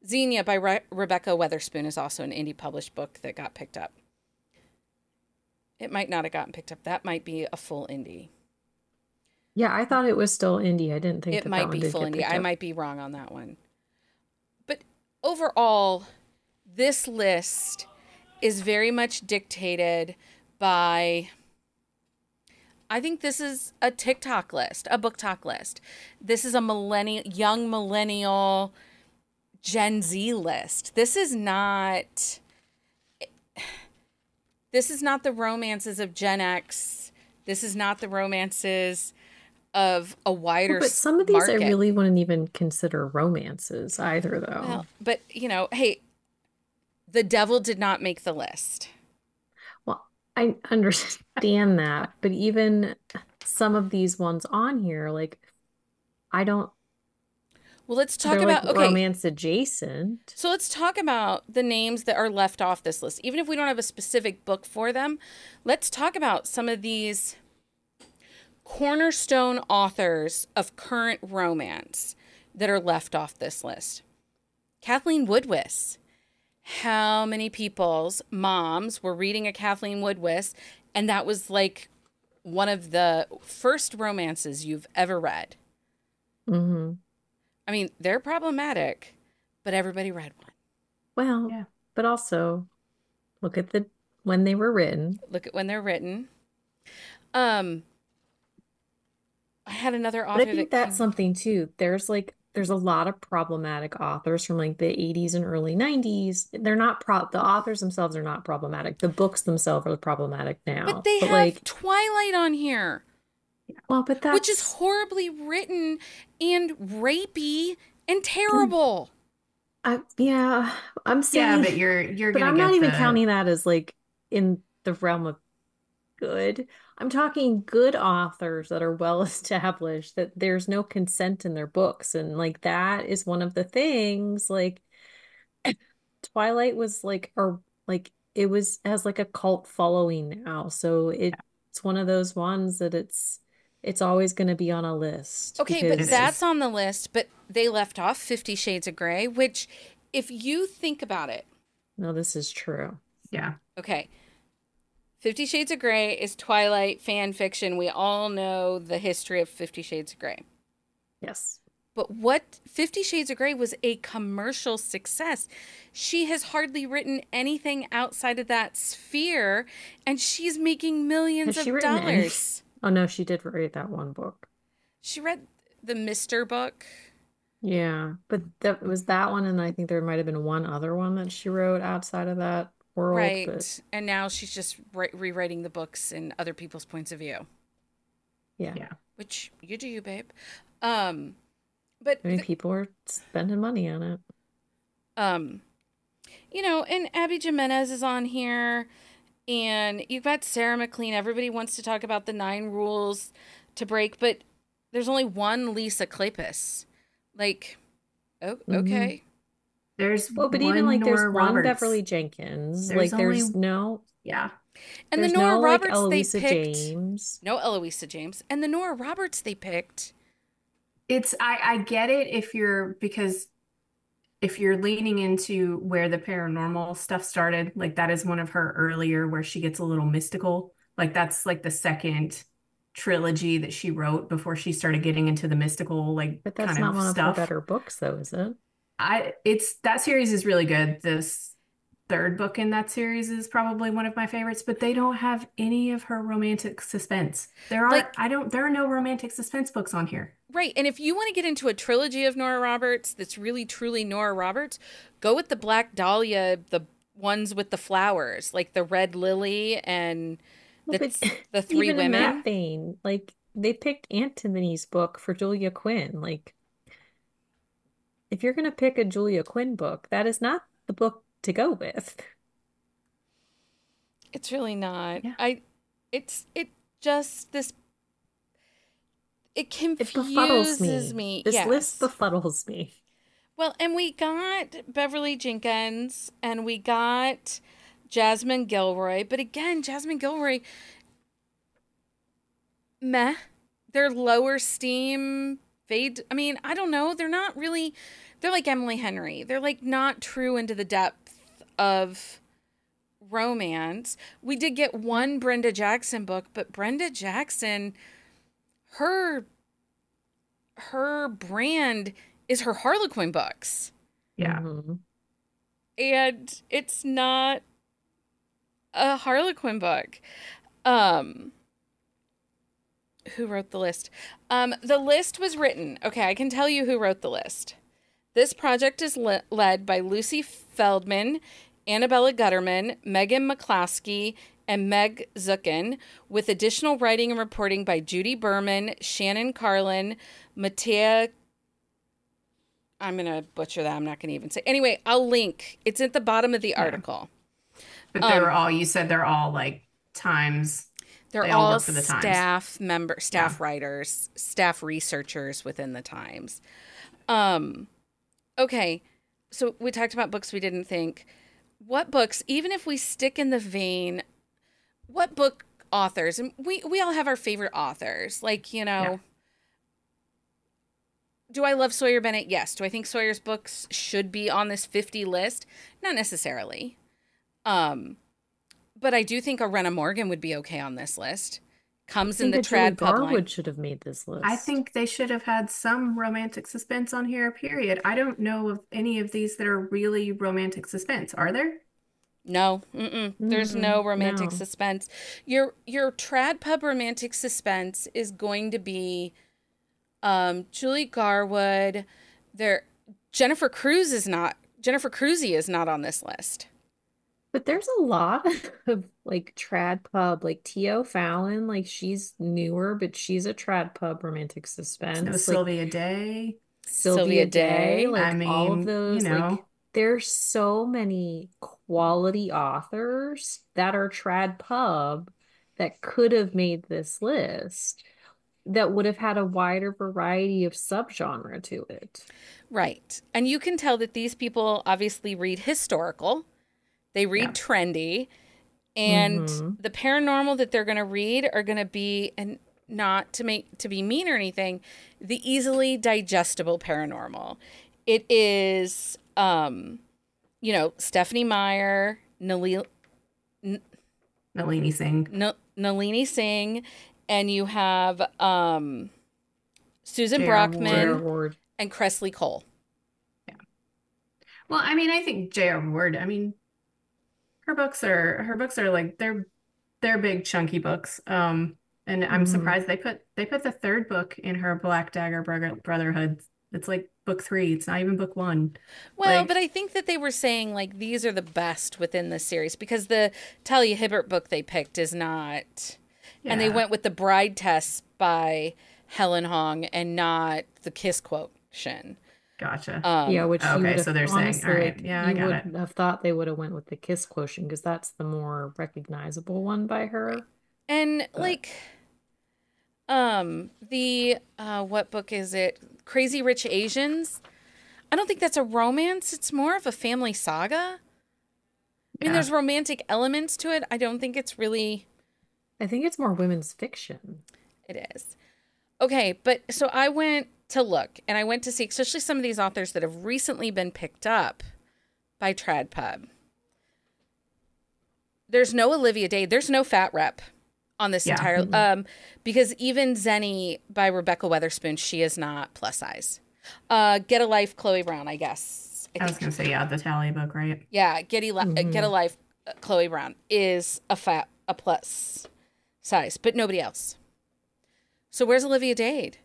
Xenia by Rebecca Weatherspoon is also an indie published book that got picked up. It might not have gotten picked up. That might be a full indie. Yeah, I thought it was still indie. I didn't think it might be full indie. I might be wrong on that one. But overall, this list is very much dictated by... I think this is a TikTok list, a book talk list. This is a young millennial... Gen Z list. This is not the romances of Gen X. This is not the romances of a wider But some of these market. I really wouldn't even consider romances either, though. Well, but, hey, The Devil did not make the list. Well, I understand that, but even some of these ones on here, like, I don't... Well, let's talk They're about like romance adjacent. So let's talk about the names that are left off this list. Even if we don't have a specific book for them, let's talk about some of these cornerstone authors of current romance that are left off this list. Kathleen Woodwis. How many people's moms were reading a Kathleen Woodwis, and that was like one of the first romances you've ever read. Mm-hmm. I mean, they're problematic, but everybody read one. Well, Yeah. but also look at when they were written. Look at when they're written. I had another But I author think that that's came. something too. There's a lot of problematic authors from like the 80s and early 90s. They're not the authors themselves are not problematic. The books themselves are problematic But now. they But have like, Twilight on here, well, but which is that's horribly written and rapey and terrible. yeah, I'm Yeah, saying, but you're but gonna I'm not get even the counting that as like in the realm of good. I'm talking good authors that are well established, that there's no consent in their books. And like that is one of the things, like Twilight was like, or like it was has like a cult following now. So it's one of those ones that it's always going to be on a list Okay, but it because that's is. on the list, but they left off 50 Shades of Grey, which, if you think about it, no, this is true. Yeah. okay, 50 Shades of Grey is Twilight fan fiction. We all know the history of 50 Shades of Grey. Yes. But what 50 Shades of Grey was a commercial success. She has hardly written anything outside of that sphere, and she's making millions Has she of written any? dollars. Oh no, she did write that one book. She read the Mister book. Yeah, but that was that one, and I think there might have been one other one that she wrote outside of that world, but Right. And now she's just rewriting the books in other people's points of view, yeah. Yeah. which you do, you babe. Um, but, I mean, people are spending money on it. um, and Abby Jimenez is on here, and you've got Sarah McLean. Everybody wants to talk about the 9 rules to break, but there's only one Lisa Kleypas. Like, oh, Hmm. okay. There's Well, but even one like there's Nora one Beverly Roberts. Jenkins. There's Like only yeah. And the there's Nora no like Roberts they Eloisa picked, James. no Eloisa James, and the Nora Roberts they picked. It's I get it if you're because if you're leaning into where the paranormal stuff started, like that is one of her earlier where she gets a little mystical. Like that's like the second trilogy that she wrote before she started getting into the mystical like But that's kind not of one of her stuff. better books, though, is it? It's that series is really good. This third book in that series is probably one of my favorites, but they don't have any of her romantic suspense. Like, There are no romantic suspense books on here. right. And if you want to get into a trilogy of Nora Roberts that's really truly Nora Roberts, go with the Black Dahlia, the ones with the flowers, like the Red Lily and Well, but that's the 3 even in Yeah. women. that vein, like they picked Anthony's book for Julia Quinn. Like, if you're gonna pick a Julia Quinn book, that is not the book to go with. It's really not. Yeah. It just this it It befuddles confuses me. me. This list Yes. befuddles me. Well, and we got Beverly Jenkins and we got Jasmine Gilroy, but again, Jasmine Gilroy, meh. They're lower steam fade. I mean, I don't know. They're not really. They're like Emily Henry. They're like not true into the depth of romance. We did get one Brenda Jackson book, but Brenda Jackson, her her brand is her Harlequin books. Yeah. Mhm. And it's not a Harlequin book. Um who wrote the list? The list was written. Okay, I can tell you who wrote the list. This project is led by Lucy Feldman, Annabella Gutterman, Megan McClaskey, and Meg Zucken, with additional writing and reporting by Judy Berman, Shannon Carlin, Matea. I'm going to butcher that. I'm not going to even say. Anyway, I'll link. It's at the bottom of the Yeah. article. But they were all, you said they're all like Times, They're they all all work for the Times. staff Yeah. writers, staff researchers within the Times. Okay, so we talked about books we didn't think. What books, even if we stick in the vein, what book authors, and we all have our favorite authors, like, Yeah. do I love Sawyer Bennett? Yes. Do I think Sawyer's books should be on this 50 list? Not necessarily. But I do think a Rena Morgan would be okay on this list. comes in think the that Julie trad pub line. Garwood should have made this I list. think they should have had some romantic suspense on here, period. I don't know of any of these that are really romantic suspense. Are there? No, there's no romantic No. suspense. Your trad pub romantic suspense is going to be Julie Garwood. There, Jennifer Cruzy is not on this list. But there's a lot of like trad pub, like T.O. Fallon, like she's newer, but she's a trad pub romantic So suspense. Like Sylvia Day. Sylvia Sylvia Day, Day. I like all of mean, those, like there's so many quality authors that are trad pub that could have made this list that would have had a wider variety of subgenre to it. Right. And you can tell that these people obviously read historical, they read yeah. trendy, and Mm-hmm. the paranormal that they're going to read are going to be, and not to be mean or anything, the easily digestible paranormal. It is Stephanie Meyer, Nalini Singh. Nalini Singh, and you have Susan J.R. Brockman Ward. and Cressley Cole. Yeah. Well, I mean, I think J.R. Ward, I mean, her books are like they're big chunky books. And I'm surprised they put the third book in her Black Dagger Brotherhood. It's like book 3. It's not even book 1. Well, but Like, I think that they were saying like these are the best within the series because the Talia Hibbert book they picked is not, and they yeah, went with the Bride Test by Helen Hong and not the Kiss Quotient. gotcha. Yeah, which you would Okay, have so they're saying, all honestly right, like yeah, I you got it. would have thought they would have went with the Kiss Quotient because that's the more recognizable one by Right. her. And But like the what book is it? Crazy Rich Asians. I don't think that's a romance. It's more of a family saga. I mean, Yeah. there's romantic elements to it. I don't think it's really. I think it's more women's fiction. It is. Okay, but so I went to look and I went to see, especially some of these authors that have recently been picked up by Trad Pub. There's no Olivia Day. There's no Fat Rep on this Yeah. entire because even Zenny by Rebecca Weatherspoon, she is not plus size. Get a Life, Chloe Brown, I guess. I was gonna say, yeah, the Tally book, right? Yeah, Get a Life, Chloe Brown is a plus size, but nobody else. So where's Olivia Dade?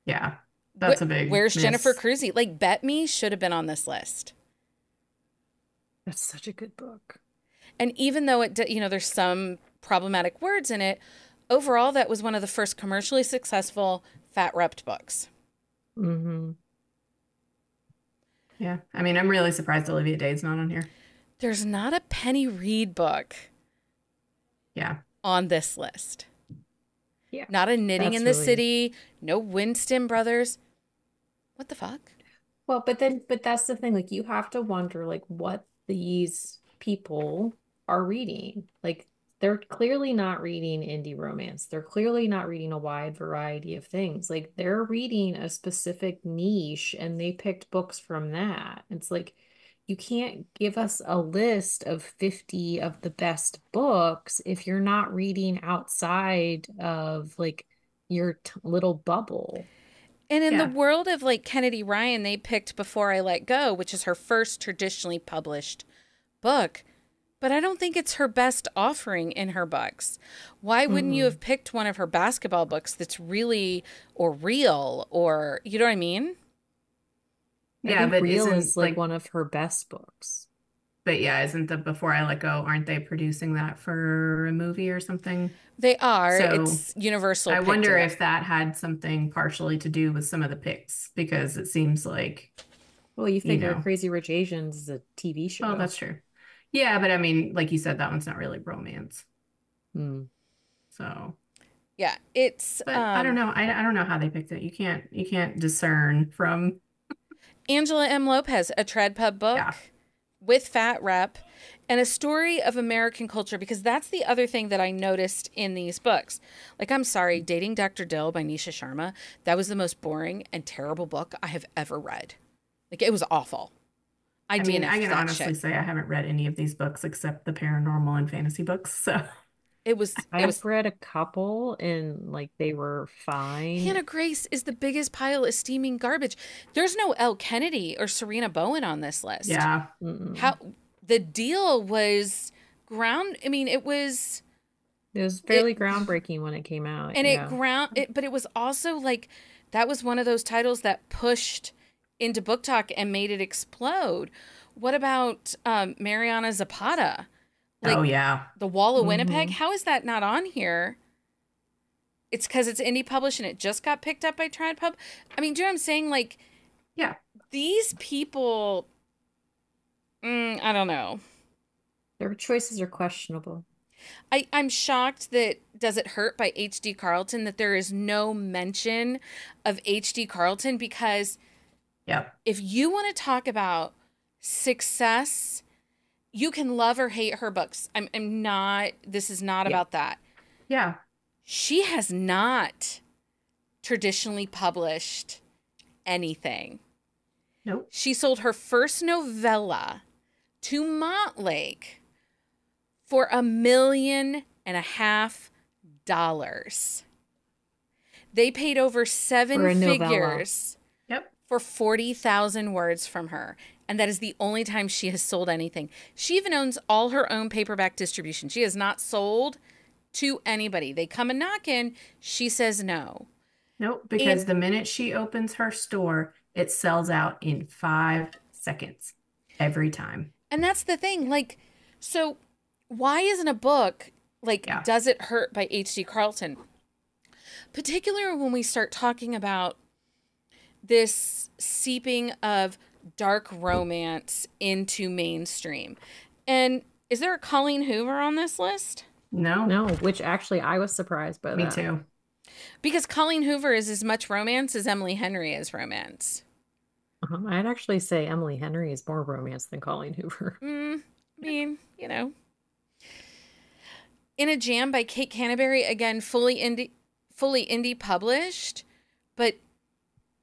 Yeah. That's a big Where's miss. Jennifer Cruzy? Like, Bet Me should have been on this list. That's such a good book. And even though there's some problematic words in it, overall, that was one of the first commercially successful fat repped books. Mm-hmm. Yeah. I mean, I'm really surprised Olivia Dade's not on here. There's not a Penny Reed book Yeah. on this list. Yeah. Not a Knitting That's in the really- City. No Winston Brothers. What the fuck? Well, but that's the thing. Like, you have to wonder, like, what these people are reading. Like, they're clearly not reading indie romance. They're clearly not reading a wide variety of things. Like, they're reading a specific niche and they picked books from that. It's like, you can't give us a list of 50 of the best books if you're not reading outside of like your little bubble. And in the Yeah. world of like Kennedy Ryan, they picked Before I Let Go, which is her first traditionally published book. But I don't think it's her best offering in her books. Why wouldn't you have picked one of her basketball books that's really or real or, you know what I mean? I Yeah, think but Real isn't is like one of her best books. but yeah, isn't the Before I Let Go, aren't they producing that for a movie or something? They are. So, It's Universal. I picked wonder it up. if that had something partially to do with some of the picks because it seems like, Well, you figure know. Crazy Rich Asians is a TV show. Oh, that's true. Yeah, but I mean, like you said, that one's not really romance. Hmm. So, Yeah, it's but I don't know. I don't know how they picked it. You can't discern from, Angela M. Lopez, a Trad Pub book yeah. with Fat Rep and a story of American culture, because that's the other thing that I noticed in these books. Like, I'm sorry, Dating Dr. Dill by Nisha Sharma, that was the most boring and terrible book I have ever read. Like, it was awful. I mean, I can that honestly shit. say I haven't read any of these books except the paranormal and fantasy books. So, It was I've read a couple and like they were fine. Hannah Grace is the biggest pile of steaming garbage. There's no Elle Kennedy or Serena Bowen on this list. Yeah. How the deal was I mean, It was it fairly groundbreaking when it came out. and Yeah. but it was also like that was one of those titles that pushed into Book Talk and made it explode. What about Mariana Zapata? Oh, Like yeah. The Wall of Winnipeg? Hmm. How is that not on here? It's because it's indie published and it just got picked up by Trad Pub. I mean, do you know what I'm saying? Like, Yeah. these people, I don't know. Their choices are questionable. I'm shocked that Does It Hurt by H.D. Carlton, that there is no mention of H.D. Carlton, because Yep. if you want to talk about success, you can love or hate her books. I'm not, this is not Yeah. about that. Yeah. She has not traditionally published anything. Nope. She sold her first novella to Montlake for $1.5 million. They paid over For seven a novella. figures Yep. for 40,000 words from her. And that is the only time she has sold anything. She even owns all her own paperback distribution. She has not sold to anybody. They come and knock in. She says no. Nope. Because And the minute she opens her store, it sells out in 5 seconds every time. and that's the thing. Like, so why isn't a book like Yeah. Does It Hurt by H.D. Carlton? Particularly when we start talking about this seeping of dark romance into mainstream. And is there a Colleen Hoover on this list? No. No, which actually I was surprised by Me that. too. Because Colleen Hoover is as much romance as Emily Henry is romance. I'd actually say Emily Henry is more romance than Colleen Hoover. I mean, you know. In a Jam by Kate Canterbury, again, fully indie published, but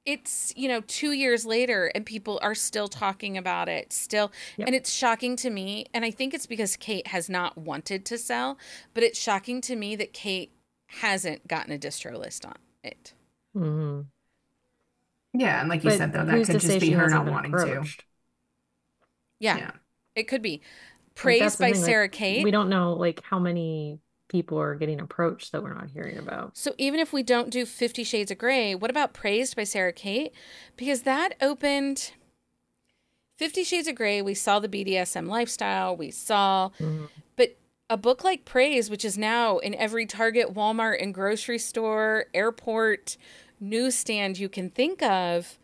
it's, 2 years later and people are still talking about it still. Yep. And it's shocking to me. And I think it's because Kate has not wanted to sell, but it's shocking to me that Kate hasn't gotten a distro list on it. Hmm. Yeah. And like you But said, though, that who's could to just say be she her hasn't not been wanting to. approached? Yeah, Yeah. it could be. Like Praised that's the by thing, like Sarah Kate. we don't know like how many people are getting approached that we're not hearing about. So even if we don't do 50 Shades of Grey, what about Praised by Sarah Kate? Because that opened 50 Shades of Grey. We saw the BDSM lifestyle. Mhm. But a book like Praise, which is now in every Target, Walmart, and grocery store, airport, newsstand you can think of,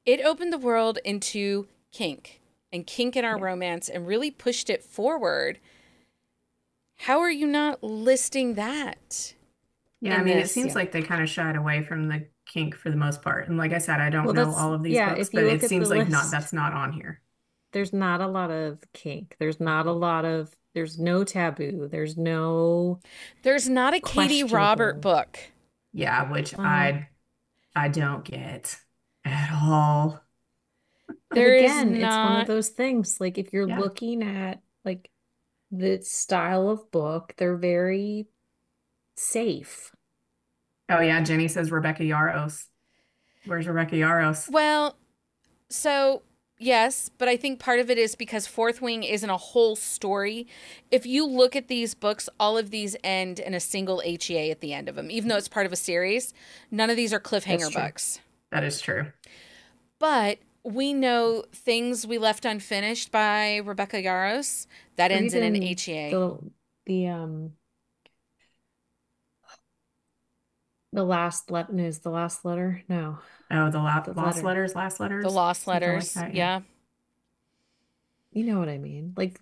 it opened the world into kink and kink in our Yeah. romance and really pushed it forward. How are you not listing that? Yeah. I in mean, it this? seems Yeah. like they kind of shied away from the kink for the most part. And like I said, I don't Well, know that's all of these yeah, books, if but you it look at the seems like list, that's not on here. there's not a lot of kink. There's not a lot of there's no taboo. There's no There's not a Katie Robert questionable. book. Yeah, which Well, I don't get at all. but There is again, it's one of not. those things. Like if you're Yeah. looking at like the style of book, they're very safe. Oh yeah, Jenny says Rebecca Yaros. Where's Rebecca Yaros? Well, so yes, but I think part of it is because Fourth Wing isn't a whole story. If you look at these books, all of these end in a single HEA at the end of them, even though it's part of a series. None of these are That's cliffhanger true. books. That is true. But we know Things We Left Unfinished by Rebecca Yaros that Or ends in an even HEA. the the last is the last letter? No, Oh, the the lost letter. letters, last The letters, Lost something like Letters. that. Yeah. Yeah. You know what I mean? Like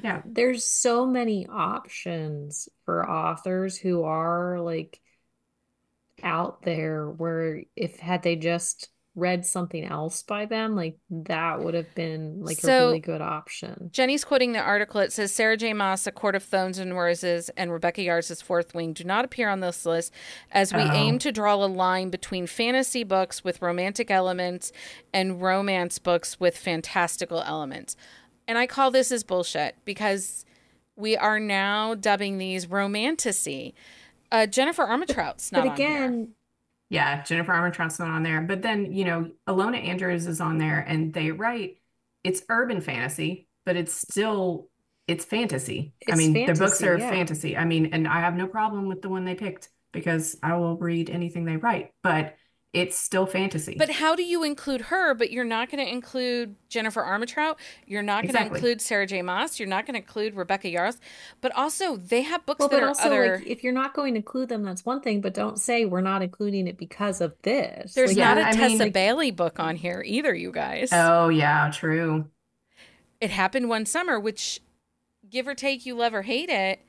Yeah. there's so many options for authors who are like out there where if had they just read something else by them, like that would have been like a really So good option. Jenny's quoting the article. It says Sarah J. Maas, A Court of Thorns and Roses, and Rebecca Yards' Fourth Wing do not appear on this list as we aim Oh, to draw a line between fantasy books with romantic elements and romance books with fantastical elements. And I call this as bullshit because we are now dubbing these romanticy. Jennifer Armentrout's But not on here. again, Yeah, Jennifer Armentrout's not on there. But then, Alona Andrews is on there and they write, it's urban fantasy, but it's fantasy. I it's mean, their books fantasy, are yeah. fantasy. I mean, and I have no problem with the one they picked because I will read anything they write, but it's still fantasy. But how do you include her, but you're not going to include Jennifer Armentrout? You're not going to Exactly. include Sarah J. Maas. You're not going to include Rebecca Yarros. But also, they have books Well, that but are also, other. like, if you're not going to include them, that's one thing, but don't say we're not including it because of this. There's Like, not Yeah, a I Tessa mean, Bailey book on here either, you guys. oh yeah, true. It happened one summer, which, give or take, you love or hate it,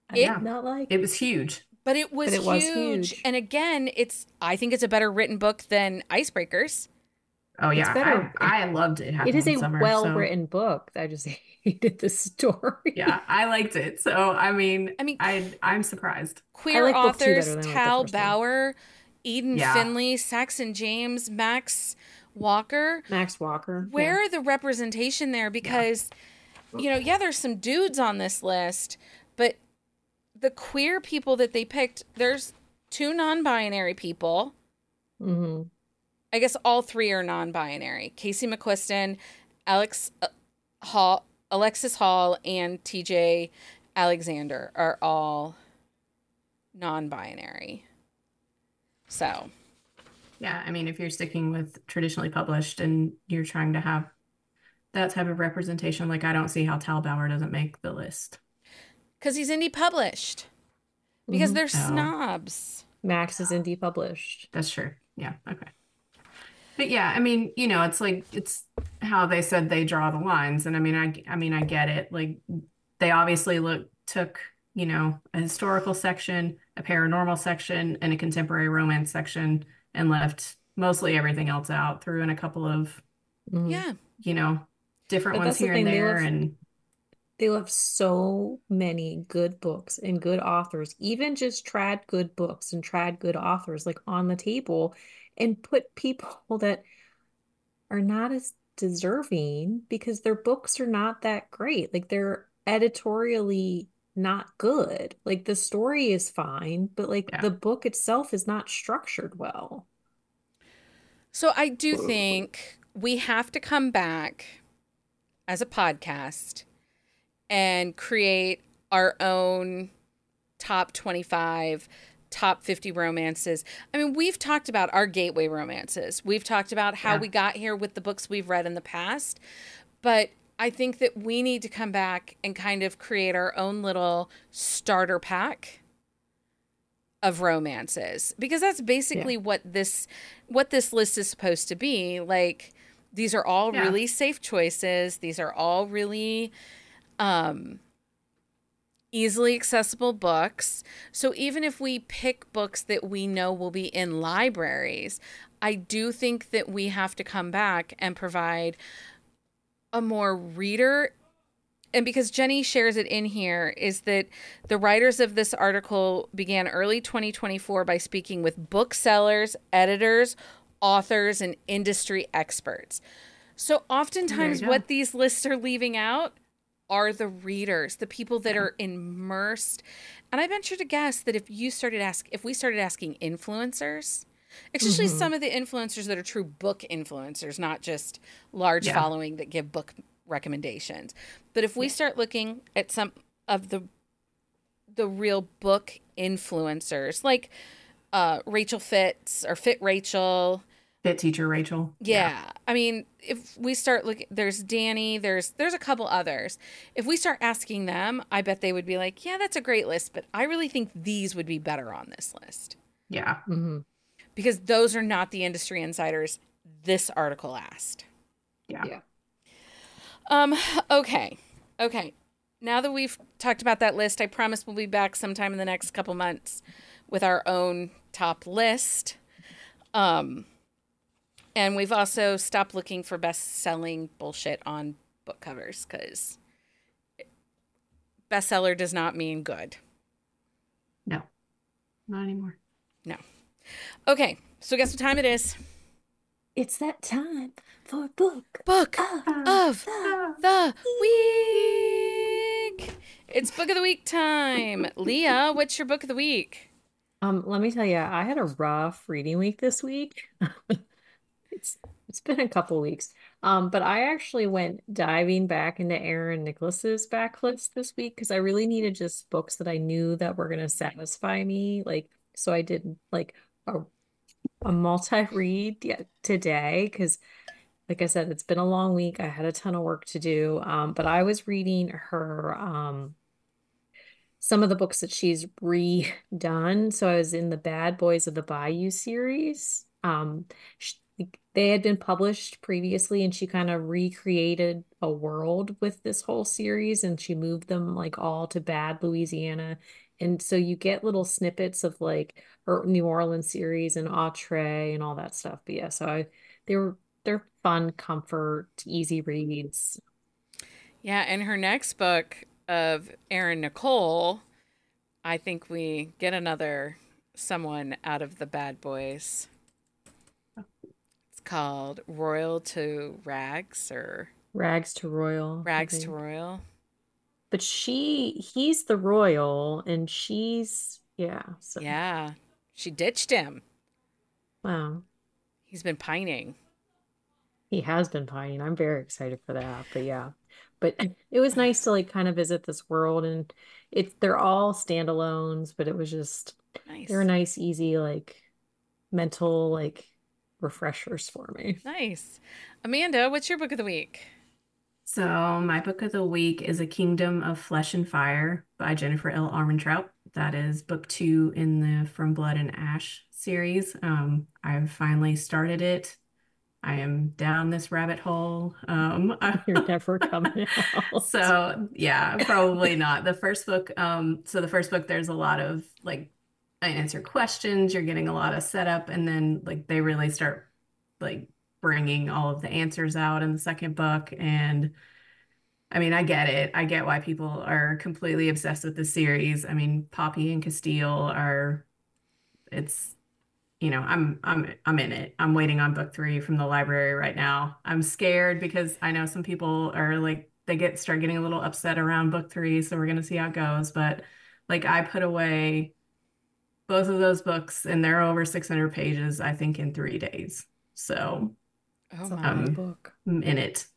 I it did not like It it, was huge. but it was but it was huge. huge. And again, I think it's a better written book than Icebreakers. Oh It's yeah, better. I loved It It Happened is One a Summer. So well-written book. I just hated the story. yeah, I liked it. So I mean, I mean, I'm surprised. I queer like book two better authors, than I like the Tal first one. Bauer, Eden Yeah. Finley, Saxon James, Max Walker. Max Walker. Yeah. Where are the representation there? Yeah. Because, yeah, there's some dudes on this list, but the queer people that they picked, there's 2 non-binary people. Mm-hmm. I guess all 3 are non-binary. Casey McQuiston, Alex Hall, Alexis Hall, and TJ Alexander are all non-binary. So, Yeah, I mean, if you're sticking with traditionally published and you're trying to have that type of representation, like I don't see how Tal Bauer doesn't make the list. because he's indie published. Because Mm-hmm. they're Oh, snobs. Max is indie published. that's true. Yeah, okay. But yeah, I mean, it's how they said they draw the lines, and I get it. Like they obviously took, a historical section, a paranormal section, and a contemporary romance section, and left mostly everything else out. Threw in a couple of, Mm-hmm. Yeah. Different But ones that's the here and thing, there, and they left so many good books and good authors, even just trad good books and trad good authors, like on the table, and put people that are not as deserving because their books are not that great. Like they're editorially not good. Like the story is fine, but like yeah, the book itself is not structured well. So I do think we have to come back as a podcast and create our own top 25, top 50 romances. I mean, we've talked about our gateway romances. We've talked about how Yeah. we got here with the books we've read in the past. But I think that we need to come back and kind of create our own little starter pack of romances, because that's basically what this list is supposed to be. Like, these are all Yeah. really safe choices. These are all really easily accessible books. So even if we pick books that we know will be in libraries, I do think that we have to come back and provide a more reader. And because Jenny shares it in here, is that the writers of this article began early 2024 by speaking with booksellers, editors, authors, and industry experts. So oftentimes what these lists are leaving out are the readers, the people that are immersed. And I venture to guess that if we started asking influencers, especially some of the influencers that are true book influencers, not just large following that give book recommendations. But if we start looking at some of the real book influencers, like Rachel Fitz or Fit Rachel, Fit Teacher Rachel. yeah. I mean, if we start looking, there's Danny, there's a couple others. If we start asking them, I bet they would be like, yeah, that's a great list, but I really think these would be better on this list. Yeah. Mm-hmm. Because those are not the industry insiders this article asked. Yeah. Okay. Now that we've talked about that list, I promise we'll be back sometime in the next couple months with our own top list. And we've also stopped looking for best-selling bullshit on book covers, because bestseller does not mean good. No, not anymore. No. Okay, so guess what time it is? It's that time for book Book of of the week. It's book of the week time. Leah, what's your book of the week? Let me tell you, I had a rough reading week this week. It's it's been a couple weeks. But I actually went diving back into Aaron Nicholas's backlist this week because I really needed just books that I knew that were gonna satisfy me. Like, so I did like a, a multi-read today because like I said, it's been a long week. I had a ton of work to do. But I was reading her some of the books that she's redone. So I was in the Bad Boys of the Bayou series. Sh they had been published previously, and she kind of recreated a world with this whole series, and she moved them like all to Bad Louisiana. And so you get little snippets of like her New Orleans series and Autre and all that stuff. But yeah, they're fun, comfort, easy reads. Yeah, and her next book of Erin Nicole, I think we get another someone out of the Bad Boys. It's called Royal to Rags or Rags to Royal, I Rags to think. Royal. But he's the royal and she's, yeah, so Yeah, she ditched him. wow. He's been pining. He has been pining. I'm very excited for that. But yeah. But it was nice to like kind of visit this world and they're all standalones, but it was just they were Nice. nice, easy, like mental like refreshers for me. Nice. Amanda, what's your book of the week? So my book of the week is A Kingdom of Flesh and Fire by Jennifer L. Armentrout. That is book 2 in the From Blood and Ash series. I've finally started it. I am down this rabbit hole. You're never coming out. So yeah, probably not. The first book, there's a lot of like unanswered questions. You're getting a lot of setup, and then like they really start like bringing all of the answers out in the second book. And I mean, I get it. I get why people are completely obsessed with the series. I mean, Poppy and Castile are. It's I'm in it. I'm waiting on book 3 from the library right now. I'm scared because I know some people are like they start getting a little upset around book 3, so we're gonna see how it goes. But like I put away both of those books and they're over 600 pages, I think, in 3 days. So Oh It's a lot of my. book. I'm in it.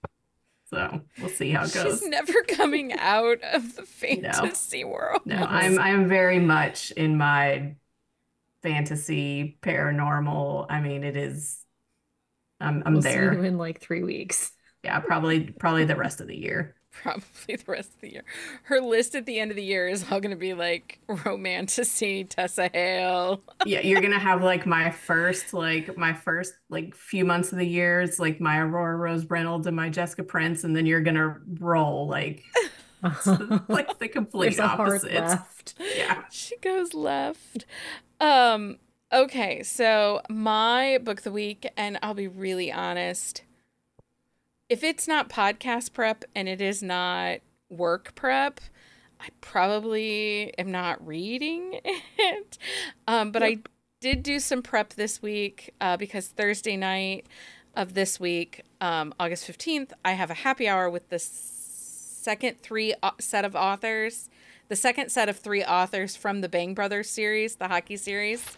So we'll see how it She's goes. never coming out of the No, fantasy world. no, I'm No. I'm very much in my fantasy paranormal. I mean, it is. I'm We'll see you there. in like 3 weeks. Yeah, probably the rest of the year. Probably the rest of the year. Her list at the end of the year is all going to be like romantasy, Tessa Hale. Yeah, you're gonna have like my first like few months of the year. It's like my Aurora Rose Reynolds and my Jessica Prince, and then you're gonna roll like like the complete There's a hard opposite. left. Yeah. She goes left. Um, okay, so my book of the week, and I'll be really honest, if it's not podcast prep and it is not work prep, I probably am not reading it. But I Yep. did do some prep this week because Thursday night of this week, August 15th, I have a happy hour with the second set of authors, the second set of 3 authors from the Bang Brothers series, the hockey series.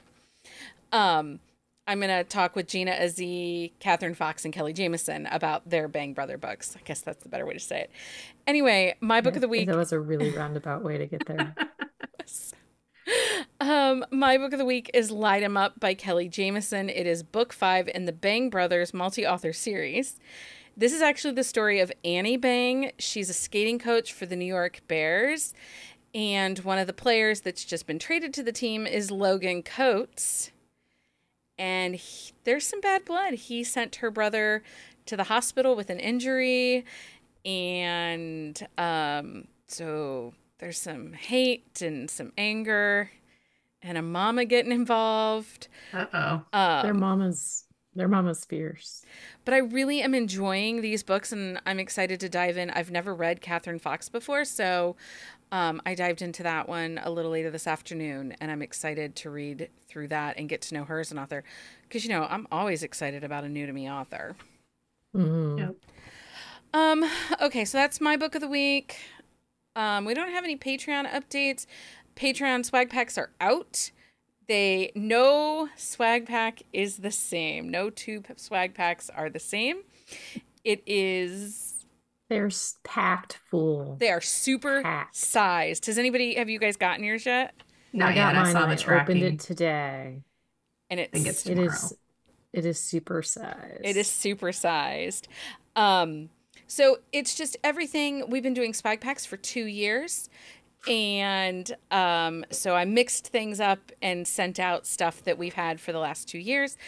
Um, I'm going to talk with Gina Azzi, Catherine Fox, and Kelly Jameson about their Bang Brother books. I guess that's the better way to say it. Anyway, my book Yeah, of the that week. was a really roundabout way to get there. My book of the week is Light 'Em Up by Kelly Jameson. It is book 5 in the Bang Brothers multi-author series. This is actually the story of Annie Bang. She's a skating coach for the New York Bears. And one of the players that's just been traded to the team is Logan Coates. And there's some bad blood. He sent her brother to the hospital with an injury. And so there's some hate and some anger and a mama getting involved. Uh-oh. Their Um, mama's their mama's fierce. but I really am enjoying these books and I'm excited to dive in. I've never read Catherine Fox before, so I dived into that one a little later this afternoon and I'm excited to read through that and get to know her as an author. Because, I'm always excited about a new to me author. Hmm. Yep. Um, okay, so that's my book of the week. We don't have any Patreon updates. Patreon swag packs are out. No swag pack is the same. No two swag packs are the same. They're packed full. They are super sized. Have you guys gotten yours yet? Not yet. I saw the tracking. Opened it today. And I think it's tomorrow. It is super sized. It is super sized. So it's just everything. We've been doing swag packs for 2 years. And so I mixed things up and sent out stuff that we've had for the last 2 years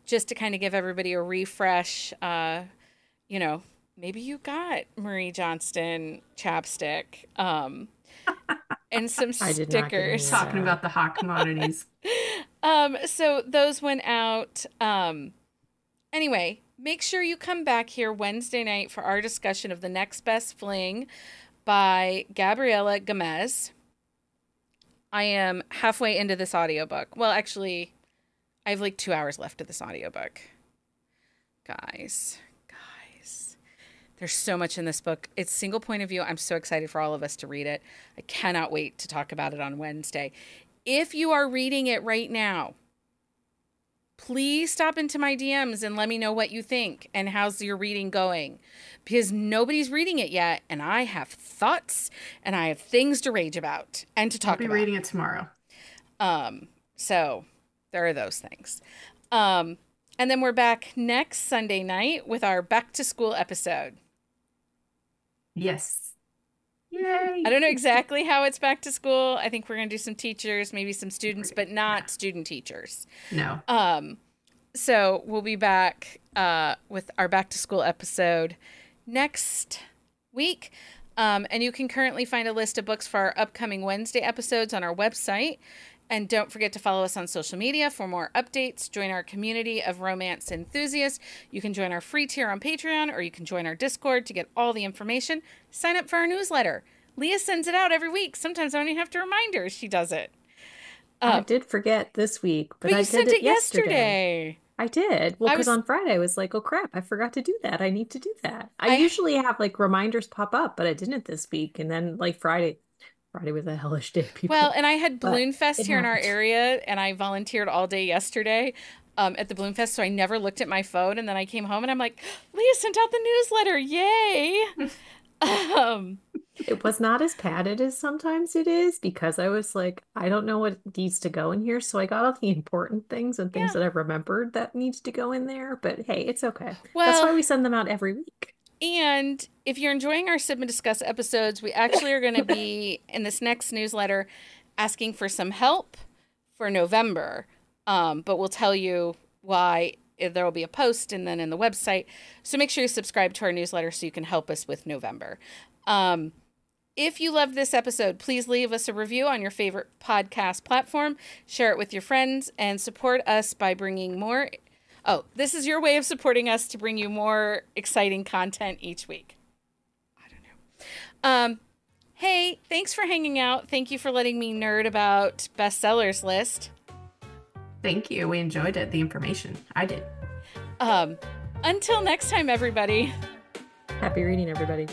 just to kind of give everybody a refresh. Maybe you got Marie Johnston chapstick and some stickers. Talking about the hot commodities. So those went out. Anyway, make sure you come back here Wednesday night for our discussion of The Next Best Fling by Gabriela Gomez. I am halfway into this audiobook. Well, actually, I have like 2 hours left of this audiobook. Guys, there's so much in this book. It's single point of view. I'm so excited for all of us to read it. I cannot wait to talk about it on Wednesday. If you are reading it right now, please stop into my DMs and let me know what you think and how's your reading going. Because nobody's reading it yet, and I have thoughts and I have things to rage about and to talk about. I'll be reading it tomorrow. So there are those things. And then we're back next Sunday night with our back to school episode. Yes. Yay. I don't know exactly how it's back to school. I think we're going to do some teachers, maybe some students, but not student teachers. No. So we'll be back with our back to school episode next week. And you can currently find a list of books for our upcoming Wednesday episodes on our website. And don't forget to follow us on social media for more updates. Join our community of romance enthusiasts. You can join our free tier on Patreon, or you can join our Discord to get all the information. Sign up for our newsletter. Leah sends it out every week. Sometimes I don't even have to remind her. She does it. I did forget this week, but I sent it yesterday. I did. Well, because on Friday I was like, oh crap, I forgot to do that. I need to do that. I usually have like reminders pop up, but I didn't this week. And then like Friday was a hellish day, people. Well, and I had Balloon Fest here in our area, and I volunteered all day yesterday at the Balloon Fest, so I never looked at my phone. And then I came home, and I'm like, Leah sent out the newsletter. Yay! It was not as padded as sometimes it is, because I was like, I don't know what needs to go in here. So I got all the important things and things that I remembered that needs to go in there. But hey, it's okay. Well, that's why we send them out every week. And if you're enjoying our Sip and Discuss episodes, we actually are going to be in this next newsletter asking for some help for November. But we'll tell you why. There will be a post and then in the website. So make sure you subscribe to our newsletter so you can help us with November. If you loved this episode, please leave us a review on your favorite podcast platform. Share it with your friends and support us by bringing more. Oh, this is your way of supporting us to bring you more exciting content each week. I don't know. Hey, thanks for hanging out. Thank you for letting me nerd about bestsellers list. Thank you. We enjoyed it. The information. I did. Until next time, everybody. Happy reading, everybody.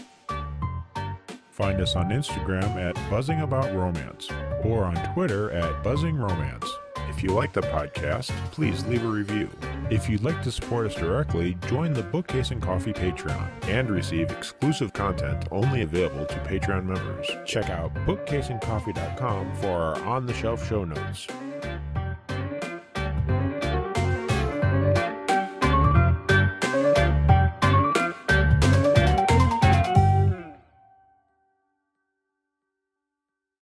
Find us on Instagram at buzzingaboutromance or on Twitter at buzzingromance. If you like the podcast, please leave a review. If you'd like to support us directly, join the Bookcase and Coffee Patreon and receive exclusive content only available to Patreon members. Check out bookcaseandcoffee.com for our on-the-shelf show notes.